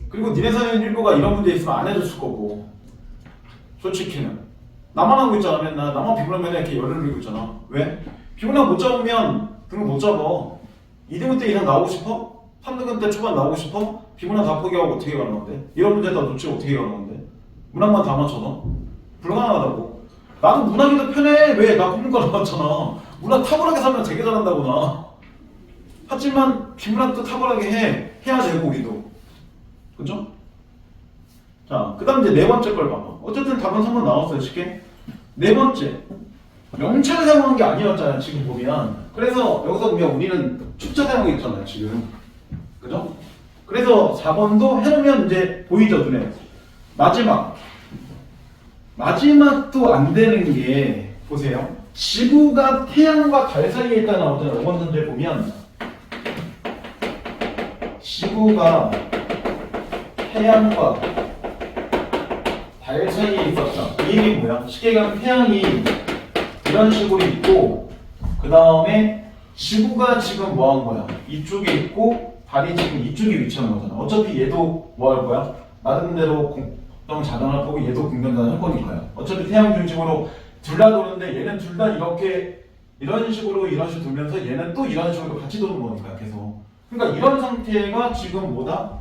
그리고 니네 선생님 일부가 이런 문제 있으면 안 해줬을 거고. 솔직히는. 나만 하고 있잖아 맨날. 나만 비문학 맨날 이렇게 열을 내고 있잖아. 왜? 비문학 못 잡으면 등급 못 잡아. 2등급 때 이상 나오고 싶어? 3등급 때 초반 나오고 싶어? 비문학 다 포기하고 어떻게 가는 건데? 이런 문제 다 놓치고 어떻게 가는 건데? 문학만 다 맞춰서? 불가능하다고. 나도 문학이 더 편해. 왜? 나 국문과 나왔잖아. 문학 탁월하게 살면 되게 잘한다고 나. 하지만 비문학도 탁월하게 해야 되고 우리도. 그죠? 자, 그 다음 이제 네 번째 걸 봐봐. 어쨌든 답은 3번 나왔어요, 쉽게. 네 번째. 명찰을 사용한 게 아니었잖아요, 지금 보면. 그래서 여기서 보면 우리는 축자 사용했잖아요, 지금. 그죠? 그래서 4번도 해놓으면 이제 보이죠, 눈에. 마지막도 안 되는 게, 보세요. 지구가 태양과 달 사이에 있다 나오잖아요. 5번 선지에 보면. 지구가 태양과 달 사이에 있었다. 이 얘기 뭐야? 쉽게 얘기하면 태양이 이런 식으로 있고 그 다음에 지구가 지금 뭐 한 거야? 이쪽에 있고 달이 지금 이쪽에 위치한 거잖아. 어차피 얘도 뭐 할 거야? 나름대로 공동 자전할 거고 얘도 공동자전 할 거니까요. 어차피 태양 중심으로 둘 다 도는데 얘는 둘 다 이렇게 이런 식으로 돌면서 얘는 또 이런 식으로 같이 도는 거니까 계속. 그러니까 이런 상태가 지금 뭐다?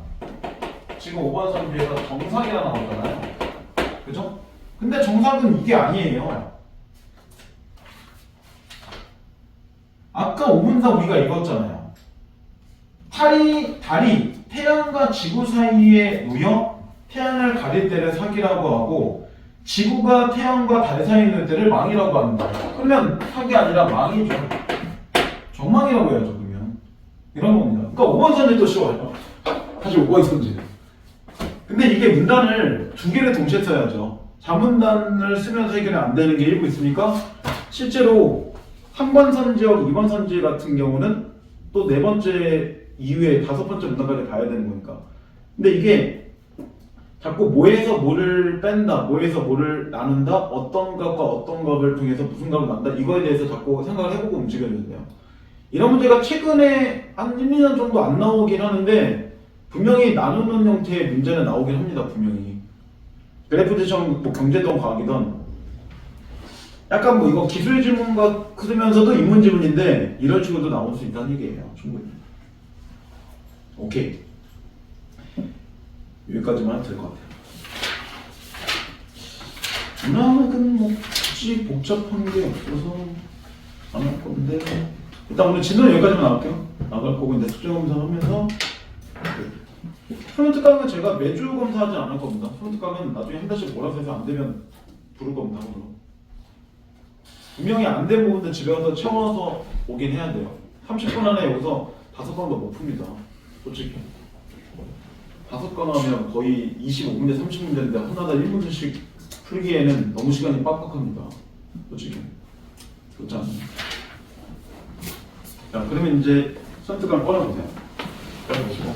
지금 5번 선지에서 정삭이라 나오잖아요. 그죠? 근데 정삭은 이게 아니에요. 아까 5분사 우리가 읽었잖아요. 달이 태양과 지구 사이에 놓여 태양을 가릴 때를 사기라고 하고 지구가 태양과 달 사이에 놓일 때를 망이라고 합니다. 그러면 사기 아니라 망이죠. 정망이라고 해야죠. 그러면 이런 겁니다. 그러니까 5번 선지도 쉬워요. 사실 5번 선지. 근데 이게 문단을 두 개를 동시에 써야죠. 자문단을 쓰면서 해결이 안 되는 게 일부 있으니까 실제로 3번 선지와 2번 선지 같은 경우는 또 네 번째 이후에 다섯 번째 문단까지 가야 되는 거니까. 근데 이게 자꾸 뭐에서 뭐를 뺀다, 뭐에서 뭐를 나눈다, 어떤 값과 어떤 값을 통해서 무슨 값을 난다, 이거에 대해서 자꾸 생각을 해보고 움직여야 돼요. 이런 문제가 최근에 한 1, 2년 정도 안 나오긴 하는데 분명히 나누는 형태의 문제는 나오긴 합니다. 분명히. 그래프트 시험, 뭐 경제든 과학이든 약간 뭐 이거 기술 질문과 그러면서도 인문 질문인데 이런 식으로도 나올 수 있다는 얘기예요. 충분히. 오케이. 여기까지만 해도 될 것 같아요. 문학은 뭐 굳이 복잡한 게 없어서 안 할 건데 일단 오늘 진도는 여기까지만 나갈게요. 나갈 거고 이제 특정 검사 하면서 프론트 강은 제가 매주 검사하지 않을 겁니다. 프론트 강은 나중에 한 달씩 몰아서 해서 안 되면 부를 겁니다. 오늘. 분명히 안 된 부분들 집에 가서 채워서 오긴 해야 돼요. 30분 안에 여기서 5건도 못 풉니다. 솔직히 5건 하면 거의 25문제, 30문제인데 하나당 1문제씩 풀기에는 너무 시간이 빡빡합니다. 솔직히 그렇지 않습니까? 자, 그러면 이제 선택을 꺼내보세요. 꺼내보시고